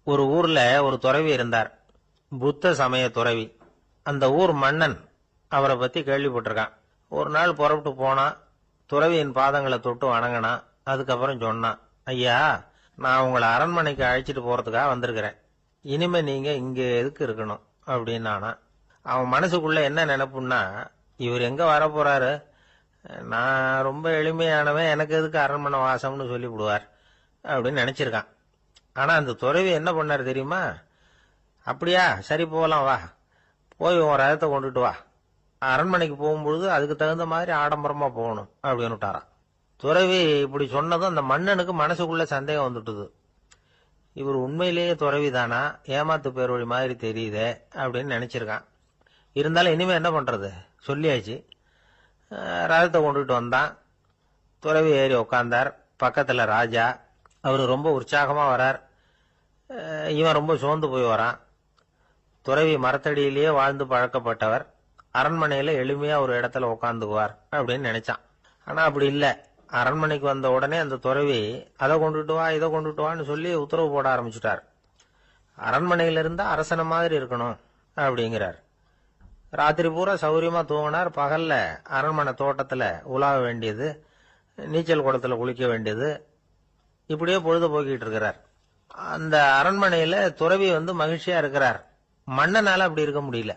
ஒரு ஊர்ல ஒரு துறவி இருந்தார், புத்த சமய துறவி. அந்த ஊர் மன்னன் அவரை பத்தி கேள்விப்பட்டிருக்கான். ஒரு நாள் புறப்பட்டு போனா, துறவியின் பாதங்களை தொட்டு வணங்கினான். அதுக்கப்புறம் சொன்னான், ஐயா, நான் உங்களை அரண்மனைக்கு அழைச்சிட்டு போறதுக்காக வந்திருக்கிறேன். இனிமே நீங்க இங்க எதுக்கு இருக்கணும் அப்படின்னானா. அவன் மனசுக்குள்ள என்ன நினைப்புன்னா, இவர் எங்க வர போறாரு, நான் ரொம்ப எளிமையானவன், எனக்கு எதுக்கு அரண்மனை வாசம்னு சொல்லிவிடுவார் அப்படின்னு நினைச்சிருக்கான். ஆனா அந்த துறவி என்ன பண்ணாரு தெரியுமா? அப்படியா, சரி போகலாம், வா, போய் உன் ரதத்தை கொண்டுட்டு வா, அரண்மனைக்கு போகும்பொழுது அதுக்கு தகுந்த மாதிரி ஆடம்பரமா போகணும் அப்படின்னு விட்டாராம். துறவி இப்படி சொன்னதும் அந்த மன்னனுக்கு மனசுக்குள்ள சந்தேகம் வந்துட்டுது. இவர் உண்மையிலேயே துறவி தானா, ஏமாத்து பேர் வழி மாதிரி தெரியுதே அப்படின்னு நினைச்சிருக்கான். இருந்தாலும் இனிமே என்ன பண்றது, சொல்லியாச்சு. ரதத்தை கொண்டுட்டு வந்தான். துறவி ஏறி உக்காந்தார். பக்கத்துல ராஜா. அவரு ரொம்ப உற்சாகமா வரார். இவன் ரொம்ப சோர்ந்து போய் வரான். துறவி மரத்தடியிலேயே வாழ்ந்து பழக்கப்பட்டவர், அரண்மனையில எளிமையா ஒரு இடத்துல உக்காந்துக்குவார் அப்படின்னு நினைச்சான். ஆனா அப்படி இல்ல. அரண்மனைக்கு வந்த உடனே அந்த துறவி அதை கொண்டுட்டு வா, இதை கொண்டுட்டு வான்னு சொல்லி உத்தரவு போட ஆரம்பிச்சுட்டார். அரண்மனையில இருந்தா அரசனை மாதிரி இருக்கணும் அப்படிங்கிறார். ராத்திரி பூரா சௌரியமா தூங்கினார். பகல்ல அரண்மனை தோட்டத்துல உலாவ வேண்டியது, நீச்சல் குளத்துல குளிக்க வேண்டியது, இப்படியே பொழுது போக்கிட்டு இருக்கிறார். அந்த அரண்மனையில துறவி மகிழ்ச்சியா இருக்கிறார். மன்னனால அப்படி இருக்க முடியல.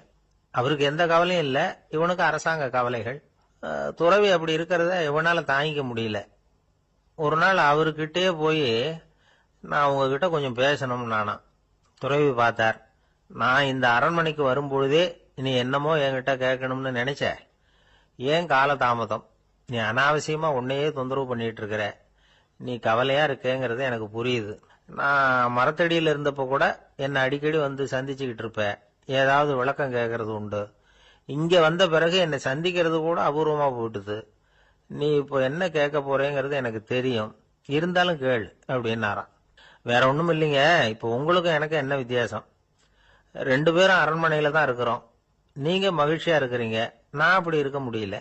அவருக்கு எந்த கவலையும் இல்ல, இவனுக்கு அரசாங்க கவலைகள். துறவி அப்படி இருக்கிறத இவனால தாங்கிக்க முடியல. ஒரு நாள் அவர்கிட்டே போய், நான் உங்ககிட்ட கொஞ்சம் பேசணும் நானா. துறவி பார்த்தார். நான் இந்த அரண்மனைக்கு வரும்பொழுதே நீ என்னமோ என்கிட்ட கேட்கணும்னு நினைச்ச. ஏன் கால தாமதம்? நீ அனாவசியமா உன்னையே தொந்தரவு பண்ணிட்டு இருக்கிற. நீ கவலையா இருக்கேங்கிறது எனக்கு புரியுது. நான் மரத்தடியில இருந்தப்ப கூட என்னை அடிக்கடி சந்திச்சுக்கிட்டு இருப்ப, ஏதாவது விளக்கம் கேட்கறது உண்டு. இங்க வந்த பிறகு என்னை சந்திக்கிறது கூட அபூர்வமா போயிட்டுது. நீ இப்போ என்ன கேட்க போறேங்கிறது எனக்கு தெரியும், இருந்தாலும் கேள் அப்படின்னாராம். வேற ஒண்ணும் இல்லைங்க, இப்போ உங்களுக்கும் எனக்கு என்ன வித்தியாசம்? 2 பேரும் அரண்மனையில தான் இருக்கிறோம். நீங்க மகிழ்ச்சியா இருக்கிறீங்க, நான் அப்படி இருக்க முடியல.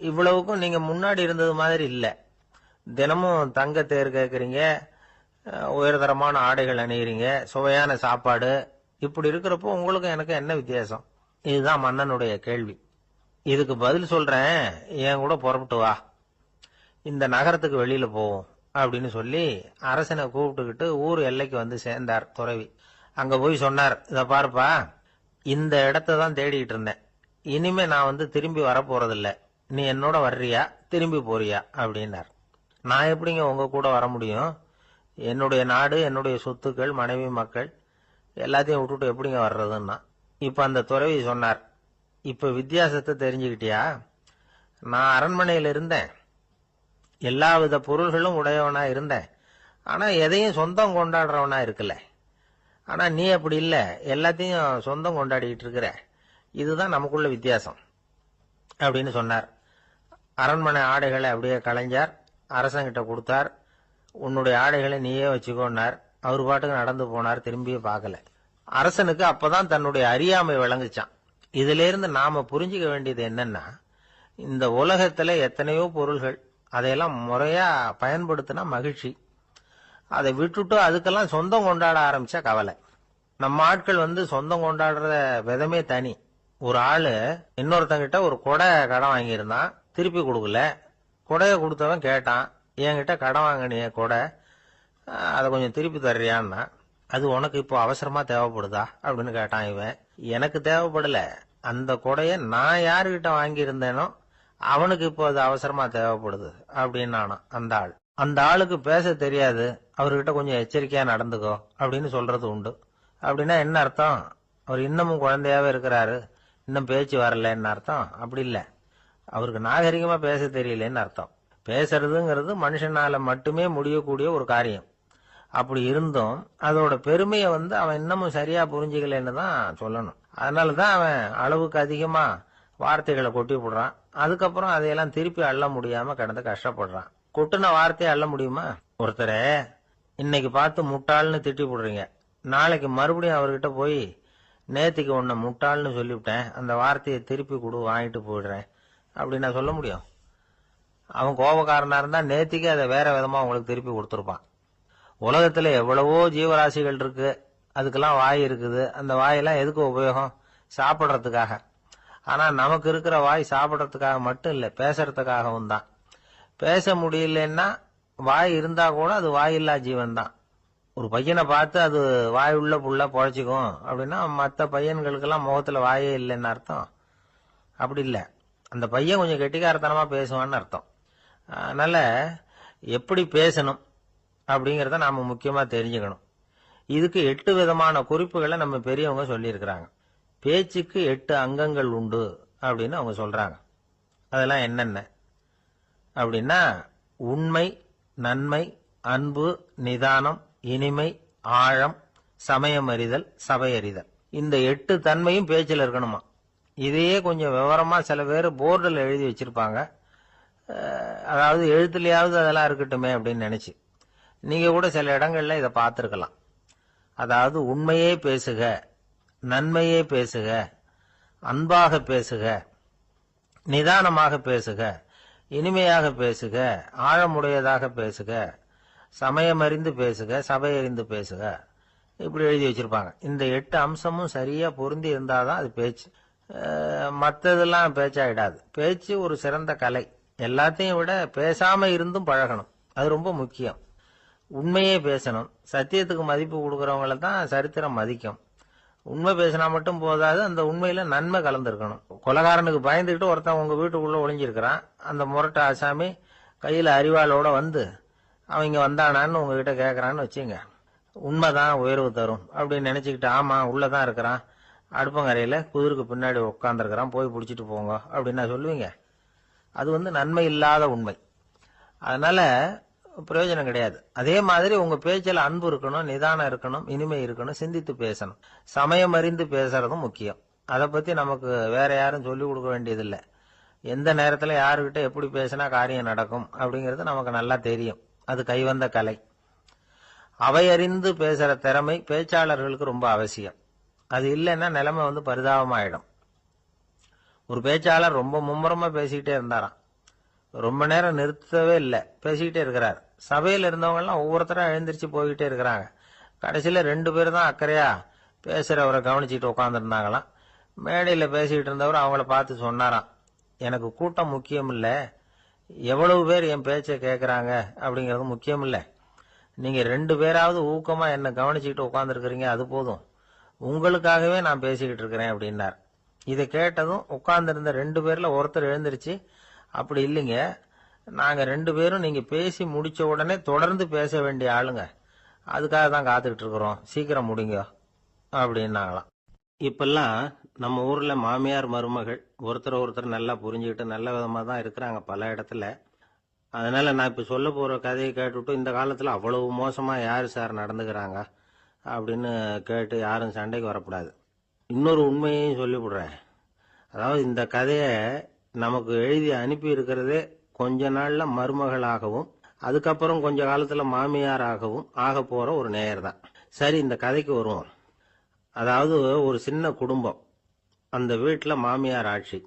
இவ்வளவுக்கும் நீங்க முன்னாடி இருந்தது மாதிரி இல்ல. தினமும் தங்க தேர் கேட்கறீங்க, உயர்தரமான ஆடைகள் அணிகிறீங்க, சுவையான சாப்பாடு. இப்படி இருக்கிறப்போ உங்களுக்கும் எனக்கு என்ன வித்தியாசம்? இதுதான் மன்னனுடைய கேள்வி. இதுக்கு பதில் சொல்றேன், என் கூட புறப்பட்டு வா, இந்த நகரத்துக்கு வெளியில போவோம் அப்படின்னு சொல்லி அரசனை கூப்பிட்டுக்கிட்டு ஊர் எல்லைக்கு சேர்ந்தார் துறவி. அங்க போய் சொன்னார், இத பாருப்பா, இந்த இடத்த தான் தேடிட்டு இருந்தேன். இனிமே நான் திரும்பி வரப்போறதில்ல. நீ என்னோட வர்றியா, திரும்பி போறியா அப்படின்னார். நான் எப்படிங்க உங்க கூட வர முடியும்? என்னுடைய நாடு, என்னுடைய சொத்துக்கள், மனைவி, மக்கள் எல்லாத்தையும் விட்டுட்டு எப்படிங்க வர்றதுன்னா. இப்ப அந்த துறவி சொன்னார், இப்ப வித்தியாசத்தை தெரிஞ்சுக்கிட்டியா? நான் அரண்மனையில இருந்தேன், எல்லா வித பொருள்களும் உடையவனா இருந்தேன். ஆனா எதையும் சொந்தம் கொண்டாடுறவனா இருக்கல. ஆனா நீ அப்படி இல்ல, எல்லாத்தையும் சொந்தம் கொண்டாடிட்டு இருக்கிற. இதுதான் நமக்குள்ள வித்தியாசம் அப்படின்னு சொன்னார். அரண்மனை ஆடைகளை அப்படியே களைஞ்சார், அரசங்கிட்ட கொடுத்தார். உன்னுடைய ஆடைகளை நீயே வச்சுக்கோன்னார். அவர் பாட்டுக்கு நடந்து போனார், திரும்பியே பார்க்கல. அரசனுக்கு அப்பதான் தன்னுடைய அறியாமை விளங்குச்சான். இதுல இருந்து நாம புரிஞ்சுக்க வேண்டியது என்னன்னா, இந்த உலகத்துல எத்தனையோ பொருள்கள், அதையெல்லாம் முறையா பயன்படுத்தினா மகிழ்ச்சி. அதை விட்டுட்டு அதுக்கெல்லாம் சொந்தம் கொண்டாட ஆரம்பிச்சா கவலை. நம்ம ஆட்கள் சொந்தம் கொண்டாடுற விதமே தனி. ஒரு ஆளு இன்னொருத்தங்கிட்ட ஒரு கொடை கடன் வாங்கியிருந்தான், திருப்பி கொடுக்கல. கொடையை கொடுத்தவன் கேட்டான், என்கிட்ட கடன் வாங்கினிய கொடை, அதை கொஞ்சம் திருப்பி தர்றியான்னா. அது உனக்கு இப்போ அவசரமா தேவைப்படுதா அப்படின்னு கேட்டான் இவன். எனக்கு தேவைப்படல, அந்த கொடைய நான் யாருகிட்ட வாங்கியிருந்தேனோ அவனுக்கு இப்போ அது அவசரமா தேவைப்படுது அப்படின்னானா அந்த ஆள். அந்த ஆளுக்கு பேச தெரியாது, அவர்கிட்ட கொஞ்சம் எச்சரிக்கையா நடந்துக்கோ அப்படின்னு சொல்றது உண்டு. அப்படின்னா என்ன அர்த்தம்? அவர் இன்னமும் குழந்தையாவே இருக்கிறாரு, இன்னும் பேச்சு வரலன்னு அர்த்தம்? அப்படி இல்ல, அவருக்கு நாகரிகமா பேச தெரியலன்னு அர்த்தம். பேசுறதுங்கிறது மனுஷனால மட்டுமே முடியக்கூடிய ஒரு காரியம். அப்படி இருந்தும் அதோட பெருமையை அவன் இன்னமும் சரியா புரிஞ்சுக்கலன்னு தான் சொல்லணும். அதனாலதான் அவன் அளவுக்கு அதிகமா வார்த்தைகளை கொட்டி போடுறான். அதுக்கப்புறம் அதையெல்லாம் திருப்பி அள்ள முடியாம கிடந்து கஷ்டப்படுறான். கொட்டுன வார்த்தையை அள்ள முடியுமா? ஒருத்தரை இன்னைக்கு பார்த்து முட்டாள்னு திட்டி போடுறீங்க, நாளைக்கு மறுபடியும் அவர்கிட்ட போய் நேத்திக்கு உன்னை முட்டாள்னு சொல்லிவிட்டேன், அந்த வார்த்தையை திருப்பி கொடு, வாங்கிட்டு போயிடுறேன் அப்படின்னு நான் சொல்ல முடியும்? அவன் கோபக்காரனா இருந்தா நேத்திக்கு அதை வேற விதமா உங்களுக்கு திருப்பி கொடுத்துருப்பான். உலகத்துல எவ்வளவோ ஜீவராசிகள் இருக்கு, அதுக்கெல்லாம் வாய் இருக்குது. அந்த வாயெல்லாம் எதுக்கு உபயோகம்? சாப்பிட்றதுக்காக. ஆனா நமக்கு இருக்கிற வாய் சாப்பிட்றதுக்காக மட்டும் இல்லை, பேசுறதுக்காகவும் தான். பேச முடியலன்னா வாய் இருந்தா கூட அது வாயில்லா ஜீவன் தான். ஒரு பையனை பார்த்து அது வாய் உள்ள புள்ள பொழைச்சிக்கும் அப்படின்னா மற்ற பையன்களுக்கெல்லாம் முகத்துல வாயே இல்லைன்னு அர்த்தம். அப்படி இல்லை, அந்த பையன் கொஞ்சம் கெட்டிக்காரத்தனமா பேசுவான்னு அர்த்தம். அதனால எப்படி பேசணும் அப்படிங்கறத நாம முக்கியமா தெரிஞ்சுக்கணும். இதுக்கு 8 விதமான குறிப்புகளை நம்ம பெரியவங்க சொல்லியிருக்கிறாங்க. பேச்சுக்கு 8 அங்கங்கள் உண்டு அப்படின்னு அவங்க சொல்றாங்க. அதெல்லாம் என்னென்ன அப்படின்னா, உண்மை, நன்மை, அன்பு, நிதானம், இனிமை, ஆழம், சமயம் அறிதல், சபை அறிதல். இந்த 8 தன்மையும் பேச்சில் இருக்கணுமா. இதையே கொஞ்சம் விவரமா சில பேர் போர்டில் எழுதி வச்சிருப்பாங்க. அதாவது எழுத்துலயாவது அதெல்லாம் இருக்கட்டுமே அப்படின்னு நினைச்சு நீங்க கூட சில இடங்கள்ல இதை பார்த்திருக்கலாம். அதாவது உண்மையே பேசுக, நன்மையே பேசுக, அன்பாக பேசுக, நிதானமாக பேசுக, இனிமையாக பேசுக, ஆழமுடையதாக பேசுக, சமயமறிந்து பேசுக, சபை அறிந்து பேசுக, இப்படி எழுதி வச்சிருப்பாங்க. இந்த 8 அம்சமும் சரியா பொருந்தி இருந்தாதான் அது பேச்சு. மற்றதெல்லாம் பேச்சாயிடாது. பேச்சு ஒரு சிறந்த கலை. எல்லாத்தையும் விட பேசாம இருந்தும் பழகணும், அது ரொம்ப முக்கியம். உண்மையே பேசணும். சத்தியத்துக்கு மதிப்பு கொடுக்கறவங்கள தான் சரித்திரம் மதிக்கும். உண்மை பேசினா மட்டும் போதாது, அந்த உண்மையில நன்மை கலந்துருக்கணும். கொலைகாரனுக்கு பயந்துகிட்டு ஒருத்தன் உங்க வீட்டுக்குள்ள ஒளிஞ்சிருக்கிறான். அந்த முரட்ட ஆசாமி கையில அரிவாளோட வந்து அவன் இங்க வந்தானான்னு உங்ககிட்ட கேட்கறான்னு வச்சுங்க. உண்மைதான் உயர்வு தரும் அப்படின்னு நினைச்சுக்கிட்டு, ஆமா உள்ளதான் இருக்கிறான், அடுப்பங்கரையில குதிருக்கு பின்னாடி உட்காந்துருக்கிறான், போய் பிடிச்சிட்டு போங்க அப்படின்னு சொல்லுவீங்க. அது நன்மை இல்லாத உண்மை. அதனால பிரயோஜனம் கிடையாது. அதே மாதிரி உங்க பேச்சில் அன்பு இருக்கணும், நிதானம் இருக்கணும், இனிமை இருக்கணும், சிந்தித்து பேசணும். சமயம் அறிந்து பேசுறதும் முக்கியம். அதை பத்தி நமக்கு வேற யாரும் சொல்லிக் கொடுக்க வேண்டியதில்லை. எந்த நேரத்துல யாருக்கிட்ட எப்படி பேசினா காரியம் நடக்கும் அப்படிங்கிறது நமக்கு நல்லா தெரியும். அது கைவந்த கலை. அவையறிந்து பேசுற திறமை பேச்சாளர்களுக்கு ரொம்ப அவசியம். அது இல்லைன்னா நிலைமை பரிதாபமாயிடும். ஒரு பேச்சாளர் ரொம்ப மும்முரமா பேசிக்கிட்டே இருந்தாராம். ரொம்ப நேரம் நிறுத்தவே இல்லை, பேசிக்கிட்டே இருக்கிறார். சபையில் இருந்தவங்க எல்லாம் ஒவ்வொருத்தரும் எழுந்திரிச்சு போய்கிட்டே இருக்கிறாங்க. கடைசியில 2 பேர் தான் அக்கறையா பேசுறவரை கவனிச்சுட்டு உட்காந்துருந்தாங்களாம். மேடையில பேசிக்கிட்டு இருந்தவர் அவங்கள பார்த்து சொன்னாராம், எனக்கு கூட்டம் முக்கியம் இல்ல, எவ்வளவு பேர் என் பேச்சை கேட்கறாங்க அப்படிங்கறது முக்கியம் இல்ல. நீங்க 2 பேராவது ஊக்கமா என்ன கவனிச்சுக்கிட்டு உட்காந்துருக்கிறீங்க, அது போதும். உங்களுக்காகவே நான் பேசிக்கிட்டு இருக்கிறேன் அப்படின்னார். இதை கேட்டதும் உட்கார்ந்திருந்த 2 பேர்ல ஒருத்தர் எழுந்திருச்சு, அப்படி இல்லைங்க, நாங்க 2 பேரும் நீங்க பேசி முடிச்ச உடனே தொடர்ந்து பேச வேண்டிய ஆளுங்க, அதுக்காக தான் காத்துக்கிட்டு இருக்கிறோம், சீக்கிரம் முடிங்க அப்படின்னாங்களாம். இப்பெல்லாம் நம்ம ஊர்ல மாமியார் மருமகள் ஒருத்தர் நல்லா புரிஞ்சுக்கிட்டு நல்ல விதமா தான் இருக்கிறாங்க பல இடத்துல. அதனால நான் இப்ப சொல்ல போற கதையை கேட்டுவிட்டு இந்த காலத்துல அவ்வளவு மோசமா யாரு சார் நடந்துக்கிறாங்க அப்படின்னு கேட்டு யாரும் சண்டைக்கு வரக்கூடாது. இன்னொரு உண்மையையும் சொல்லிவிடுறேன். அதாவது இந்த கதையை நமக்கு எழுதி அனுப்பி இருக்கிறதே கொஞ்ச நாள்ல மருமகளாகவும் அதுக்கப்புறம் கொஞ்ச காலத்துல மாமியாராகவும் ஆக போற ஒரு நேயர் தான். சரி, இந்த கதைக்கு வருவோம். அதாவது ஒரு சின்ன குடும்பம், அந்த வீட்டுல மாமியார் ஆட்சி,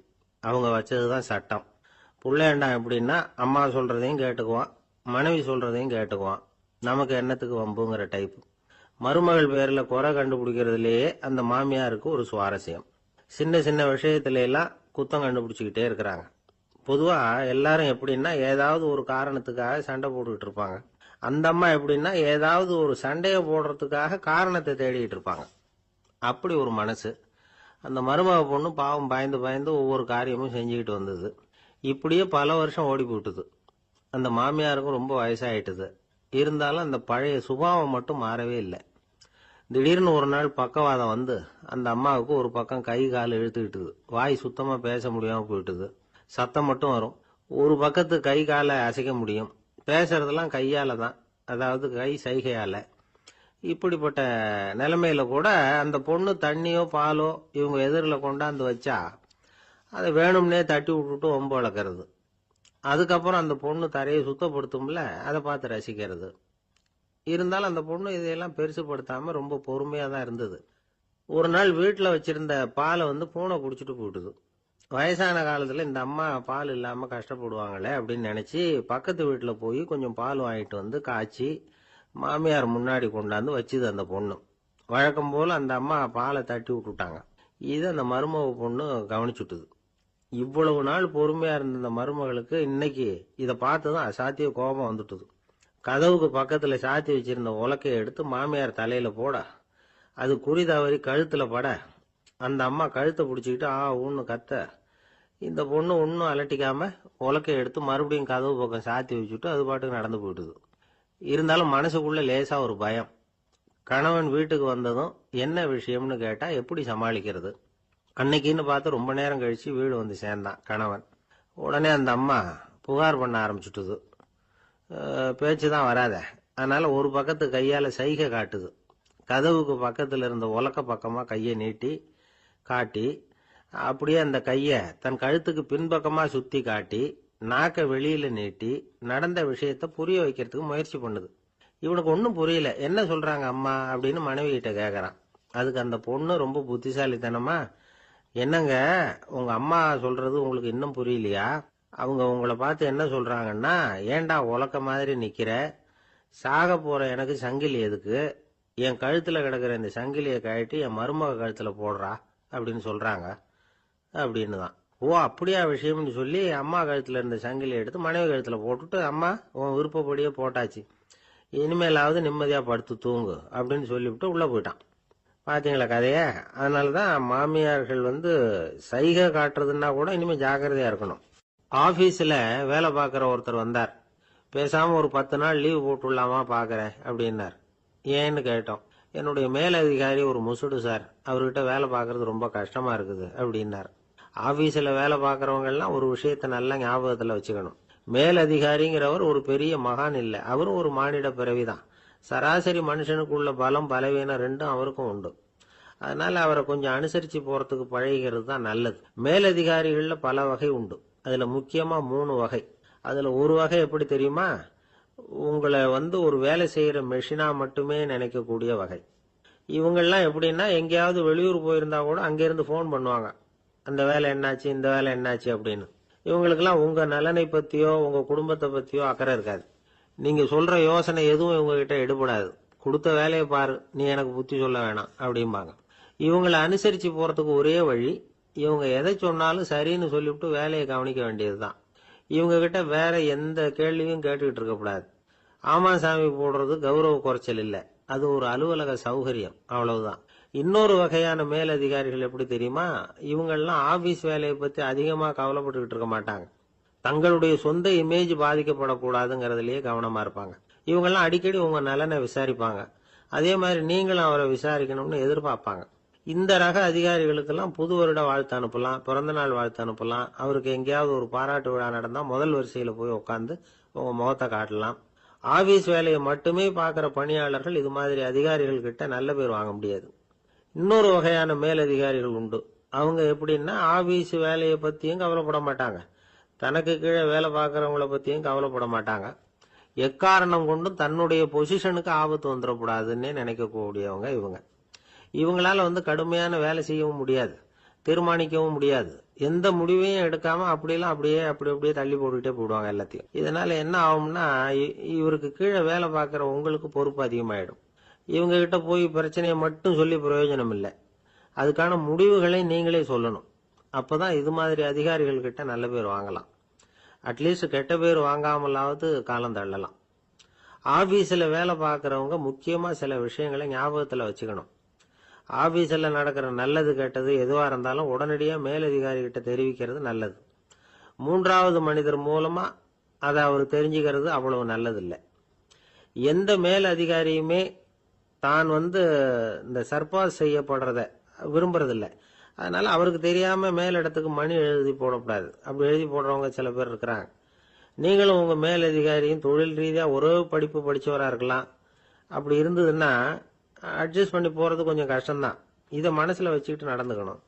அவங்க வச்சதுதான் சட்டம். புள்ளையண்டா எப்படின்னா அம்மா சொல்றதையும் கேட்டுக்குவான், மனைவி சொல்றதையும் கேட்டுக்குவான், நமக்கு என்னத்துக்கு வம்புங்கிற டைப். மருமகள் பேர்ல குறை கண்டுபிடிக்கிறதுலயே அந்த மாமியாருக்கு ஒரு சுவாரஸ்யம். சின்ன சின்ன விஷயத்துல எல்லாம் குத்தம் கண்டுபிடிச்சுக்கிட்டே இருக்கிறாங்க. பொதுவா எல்லாரும் எப்படின்னா ஏதாவது ஒரு காரணத்துக்காக சண்டை போட்டுக்கிட்டு இருப்பாங்க. அந்த அம்மா எப்படின்னா ஏதாவது ஒரு சண்டையை போடுறதுக்காக காரணத்தை தேடிட்டு இருப்பாங்க. அப்படி ஒரு மனசு. அந்த மருமக பொண்ணு பாவம் பயந்து பயந்து ஒவ்வொரு காரியமும் செஞ்சுக்கிட்டு வந்தது. இப்படியே பல வருஷம் ஓடி போட்டுது. அந்த மாமியாருக்கும் ரொம்ப வயசாயிட்டுது. இருந்தாலும் அந்த பழைய சுபாவம் மட்டும் மாறவே இல்லை. திடீர்னு ஒரு நாள் பக்கவாதம் வந்து அந்த அம்மாவுக்கு ஒரு பக்கம் கை கால் இழுத்துக்கிட்டுது. வாய் சுத்தமா பேச முடியாம போயிட்டுது. சத்தம் மட்டும் வரும். ஒரு பக்கத்து கை காலை அசைக்க முடியும். பேசுறதெல்லாம் கையால தான், அதாவது கை சைகையால. இப்படிப்பட்ட நிலைமையில கூட அந்த பொண்ணு தண்ணியோ பாலோ இவங்க எதிரில் கொண்டாந்து வச்சா அதை வேணும்னே தட்டி விட்டுட்டு ஒம்பு வளர்க்கறது. அதுக்கப்புறம் அந்த பொண்ணு தரையை சுத்தப்படுத்தும்ல, அதை பார்த்து ரசிக்கிறது. இருந்தாலும் அந்த பொண்ணு இதையெல்லாம் பெருசுப்படுத்தாம ரொம்ப பொறுமையா தான் இருந்தது. ஒரு நாள் வீட்டுல வச்சிருந்த பாலை பூனை குடிச்சிட்டு போயிட்டுது. வயசான காலத்துல இந்த அம்மா பால் இல்லாம கஷ்டப்படுவாங்களே அப்படின்னு நினைச்சு பக்கத்து வீட்டுல போய் கொஞ்சம் பால் வாங்கிட்டு காய்ச்சி மாமியார் முன்னாடி கொண்டாந்து வச்சுது அந்த பொண்ணு. வழக்கம் போல அந்த அம்மா பாலை தட்டி விட்டுட்டாங்க. இதை அந்த மருமக பொண்ணு கவனிச்சுட்டுது. இவ்வளவு நாள் பொறுமையா இருந்த இந்த மருமகளுக்கு இன்னைக்கு இதை பார்த்துதான் அசாத்திய கோபம் வந்துட்டுது. கதவுக்கு பக்கத்துல சாத்தி வச்சிருந்த உலக்கையை எடுத்து மாமியார் தலையில போட, அது குறி தவறி கழுத்துல பட, அந்த அம்மா கழுத்தை பிடிச்சிக்கிட்டு ஊன்னு கத்த, இந்த பொண்ணு ஒன்னும் அலட்டிக்காம உலக்கையை எடுத்து மறுபடியும் கதவு பக்கம் சாத்தி வச்சுட்டு அது பாட்டுக்கு நடந்து போயிட்டுது. இருந்தாலும் மனசுக்குள்ள லேசா ஒரு பயம். கணவன் வீட்டுக்கு வந்ததும் என்ன விஷயம்னு கேட்டா எப்படி சமாளிக்கிறது? அன்னைக்குன்னு பார்த்து ரொம்ப நேரம் கழிச்சு வீடு வந்து சேர்ந்தான் கணவன். உடனே அந்த அம்மா புகார் பண்ண ஆரம்பிச்சுட்டுது. பேச்சுதான் வராத, அதனால ஒரு பக்கத்து கையால சைகை காட்டுது. கதவுக்கு பக்கத்துல இருந்த உலக்க பக்கமா கையை நீட்டி காட்டி, அப்படியே அந்த கைய தன் கழுத்துக்கு பின்பக்கமா சுத்தி காட்டி, நாக்க வெளியில நீட்டி நடந்த விஷயத்த புரிய வைக்கிறதுக்கு முயற்சி பண்ணுது. இவனுக்கு ஒன்னும் புரியல. என்ன சொல்றாங்க அம்மா அப்படின்னு மனைவி கிட்ட கேக்குறான். அதுக்கு அந்த பொண்ணு ரொம்ப புத்திசாலித்தனமா, என்னங்க உங்க அம்மா சொல்றது உங்களுக்கு இன்னும் புரியலையா? அவங்க உங்களை பார்த்து என்ன சொல்றாங்கன்னா, ஏண்டா உலக்க மாதிரி நிக்கிற, சாக போற எனக்கு சங்கிலி எதுக்கு, என் கழுத்துல கிடக்குற இந்த சங்கிலியை கழட்டி என் மருமக கழுத்துல போடுறா அப்படின்னு சொல்றாங்க அப்படின்னு தான். ஓ அப்படியா விஷயம்னு சொல்லி அம்மா கழுத்துல இருந்த சங்கிலியை எடுத்து மனைவி கழுத்துல போட்டுட்டு, அம்மா உன் விருப்பப்படியே போட்டாச்சு, இனிமேலாவது நிம்மதியா படுத்து தூங்கு அப்படின்னு சொல்லிவிட்டு உள்ள போயிட்டான். பாத்தீங்களா கதைய? அதனாலதான் மாமியார்கள் சைகை காட்டுறதுன்னா கூட இனிமே ஜாக்கிரதையா இருக்கணும். ஆபீஸ்ல வேலை பார்க்கிற ஒருத்தர் வந்தார். பேசாம ஒரு 10 நாள் லீவு போட்டுடலாமா பாக்குறேன் அப்படின்னார். ஏன்னு கேட்டோம். என்னுடைய மேலதிகாரி ஒரு முசுடு சார், அவர்கிட்ட வேலை பார்க்கறது ரொம்ப கஷ்டமா இருக்குது அப்படின்னார். ஆபீஸ்ல வேலை பார்க்கறவங்க எல்லாம் ஒரு விஷயத்த நல்லா ஞாபகத்துல வச்சுக்கணும். மேலதிகாரிங்கிறவர் ஒரு பெரிய மகான் இல்ல, அவரும் ஒரு மானிட பிறவிதான். சராசரி மனுஷனுக்கு உள்ள பலம் பலவீனம் ரெண்டும் அவருக்கும் உண்டு. அதனால அவரை கொஞ்சம் அனுசரிச்சு போறதுக்கு பழகிறது தான் நல்லது. மேலதிகாரிகள்ல பல வகை உண்டு. அதுல முக்கியமா 3 வகை. அதுல ஒரு வகை எப்படி தெரியுமா? உங்களை ஒரு வேலை செய்யற மெஷினா மட்டுமே நினைக்கக்கூடிய வகை. இவங்கெல்லாம் எப்படின்னா, எங்கேயாவது வெளியூர் போயிருந்தா கூட அங்கிருந்து போன் பண்ணுவாங்க, அந்த வேலை என்னாச்சு இந்த வேலை என்னாச்சு அப்படின்னு. இவங்களுக்கெல்லாம் உங்க நலனை பத்தியோ உங்க குடும்பத்தை பத்தியோ அக்கறை இருக்காது. நீங்க சொல்ற யோசனை எதுவும் இவங்க கிட்ட எடுபடாது. கொடுத்த வேலையை பாரு, நீ எனக்கு புத்தி சொல்ல வேணாம் அப்படிம்பாங்க. இவங்களை அனுசரிச்சு போறதுக்கு ஒரே வழி, இவங்க எதை சொன்னாலும் சரின்னு சொல்லிவிட்டு வேலையை கவனிக்க வேண்டியதுதான். இவங்க கிட்ட வேற எந்த கேள்வியும் கேட்டுக்கிட்டு இருக்கக்கூடாது. ஆமா சாமி போடுறது கௌரவ குறைச்சல் இல்ல, அது ஒரு அலுவலக சௌகரியம், அவ்வளவுதான். இன்னொரு வகையான மேலதிகாரிகள் எப்படி தெரியுமா? இவங்கெல்லாம் ஆபீஸ் வேலையை பத்தி அதிகமா கவலைப்பட்டுக்கிட்டு இருக்க மாட்டாங்க. தங்களுடைய சொந்த இமேஜ் பாதிக்கப்படக்கூடாதுங்கிறதுலயே கவனமா இருப்பாங்க. இவங்கெல்லாம் அடிக்கடி உங்க நலனை விசாரிப்பாங்க. அதே மாதிரி நீங்களும் அவரை விசாரிக்கணும்னு எதிர்பார்ப்பாங்க. இந்த ரக அதிகாரிகளுக்கெல்லாம் புது வருட வாழ்த்து அனுப்பலாம், பிறந்த நாள் வாழ்த்து அனுப்பலாம். அவருக்கு எங்கேயாவது ஒரு பாராட்டு விழா நடந்தா முதல் வரிசையில போய் உட்காந்து உங்க முகத்தை காட்டலாம். ஆபீஸ் வேலையை மட்டுமே பார்க்கிற பணியாளர்கள் இது மாதிரி அதிகாரிகள் கிட்ட நல்ல பேர் வாங்க முடியாது. இன்னொரு வகையான மேலதிகாரிகள் உண்டு. அவங்க எப்படின்னா, ஆபீஸ் வேலையை பத்தியும் கவலைப்பட மாட்டாங்க, தனக்கு கீழே வேலை பார்க்கறவங்கள பத்தியும் கவலைப்பட மாட்டாங்க. எக்காரணம் கொண்டும் தன்னுடைய பொசிஷனுக்கு ஆபத்து வந்துடக்கூடாதுன்னு நினைக்கக்கூடியவங்க இவங்க. இவங்களால கடுமையான வேலை செய்யவும் முடியாது, தீர்மானிக்கவும் முடியாது. எந்த முடிவையும் எடுக்காம அப்படியே தள்ளி போட்டுக்கிட்டே போடுவாங்க எல்லாத்தையும். இதனால என்ன ஆகும்னா, இவருக்கு கீழே வேலை பார்க்கிற உங்களுக்கு பொறுப்பு அதிகமாயிடும். இவங்க கிட்ட போய் பிரச்சனையை மட்டும் சொல்லி பிரயோஜனம் இல்லை, அதுக்கான முடிவுகளை நீங்களே சொல்லணும். அப்பதான் இது மாதிரி அதிகாரிகள் கிட்ட நல்ல பேர் வாங்கலாம். அட்லீஸ்ட் கெட்ட பேர் வாங்காமலாவது காலம் தள்ளலாம். ஆபீஸ்ல வேலை பார்க்கறவங்க முக்கியமா சில விஷயங்களை ஞாபகத்துல வச்சுக்கணும். ஆபீஸ்ல நடக்கிற நல்லது கெட்டது எதுவா இருந்தாலும் உடனடியா மேலதிகாரி கிட்ட தெரிவிக்கிறது நல்லது. 3வது மனிதர் மூலமா அதை அவர் தெரிஞ்சுக்கிறது அவ்வளவு நல்லது இல்லை. எந்த மேல் அதிகாரியுமே தான் இந்த சர்பாஸ் செய்யப்படுறத விரும்புறதில்லை. அதனால அவருக்கு தெரியாம மேலிடத்துக்கு மணி எழுதி போடக்கூடாது. அப்படி எழுதி போடுறவங்க சில பேர் இருக்கிறாங்க. நீங்களும் உங்க மேலதிகாரியும் தொழில் ரீதியா ஒரே படிப்பு படிச்சவரா இருக்கலாம். அப்படி இருந்ததுன்னா அட்ஜஸ்ட் பண்ணி போறது கொஞ்சம் கஷ்டம்தான். இதை மனசுல வச்சுக்கிட்டு நடந்துக்கணும்.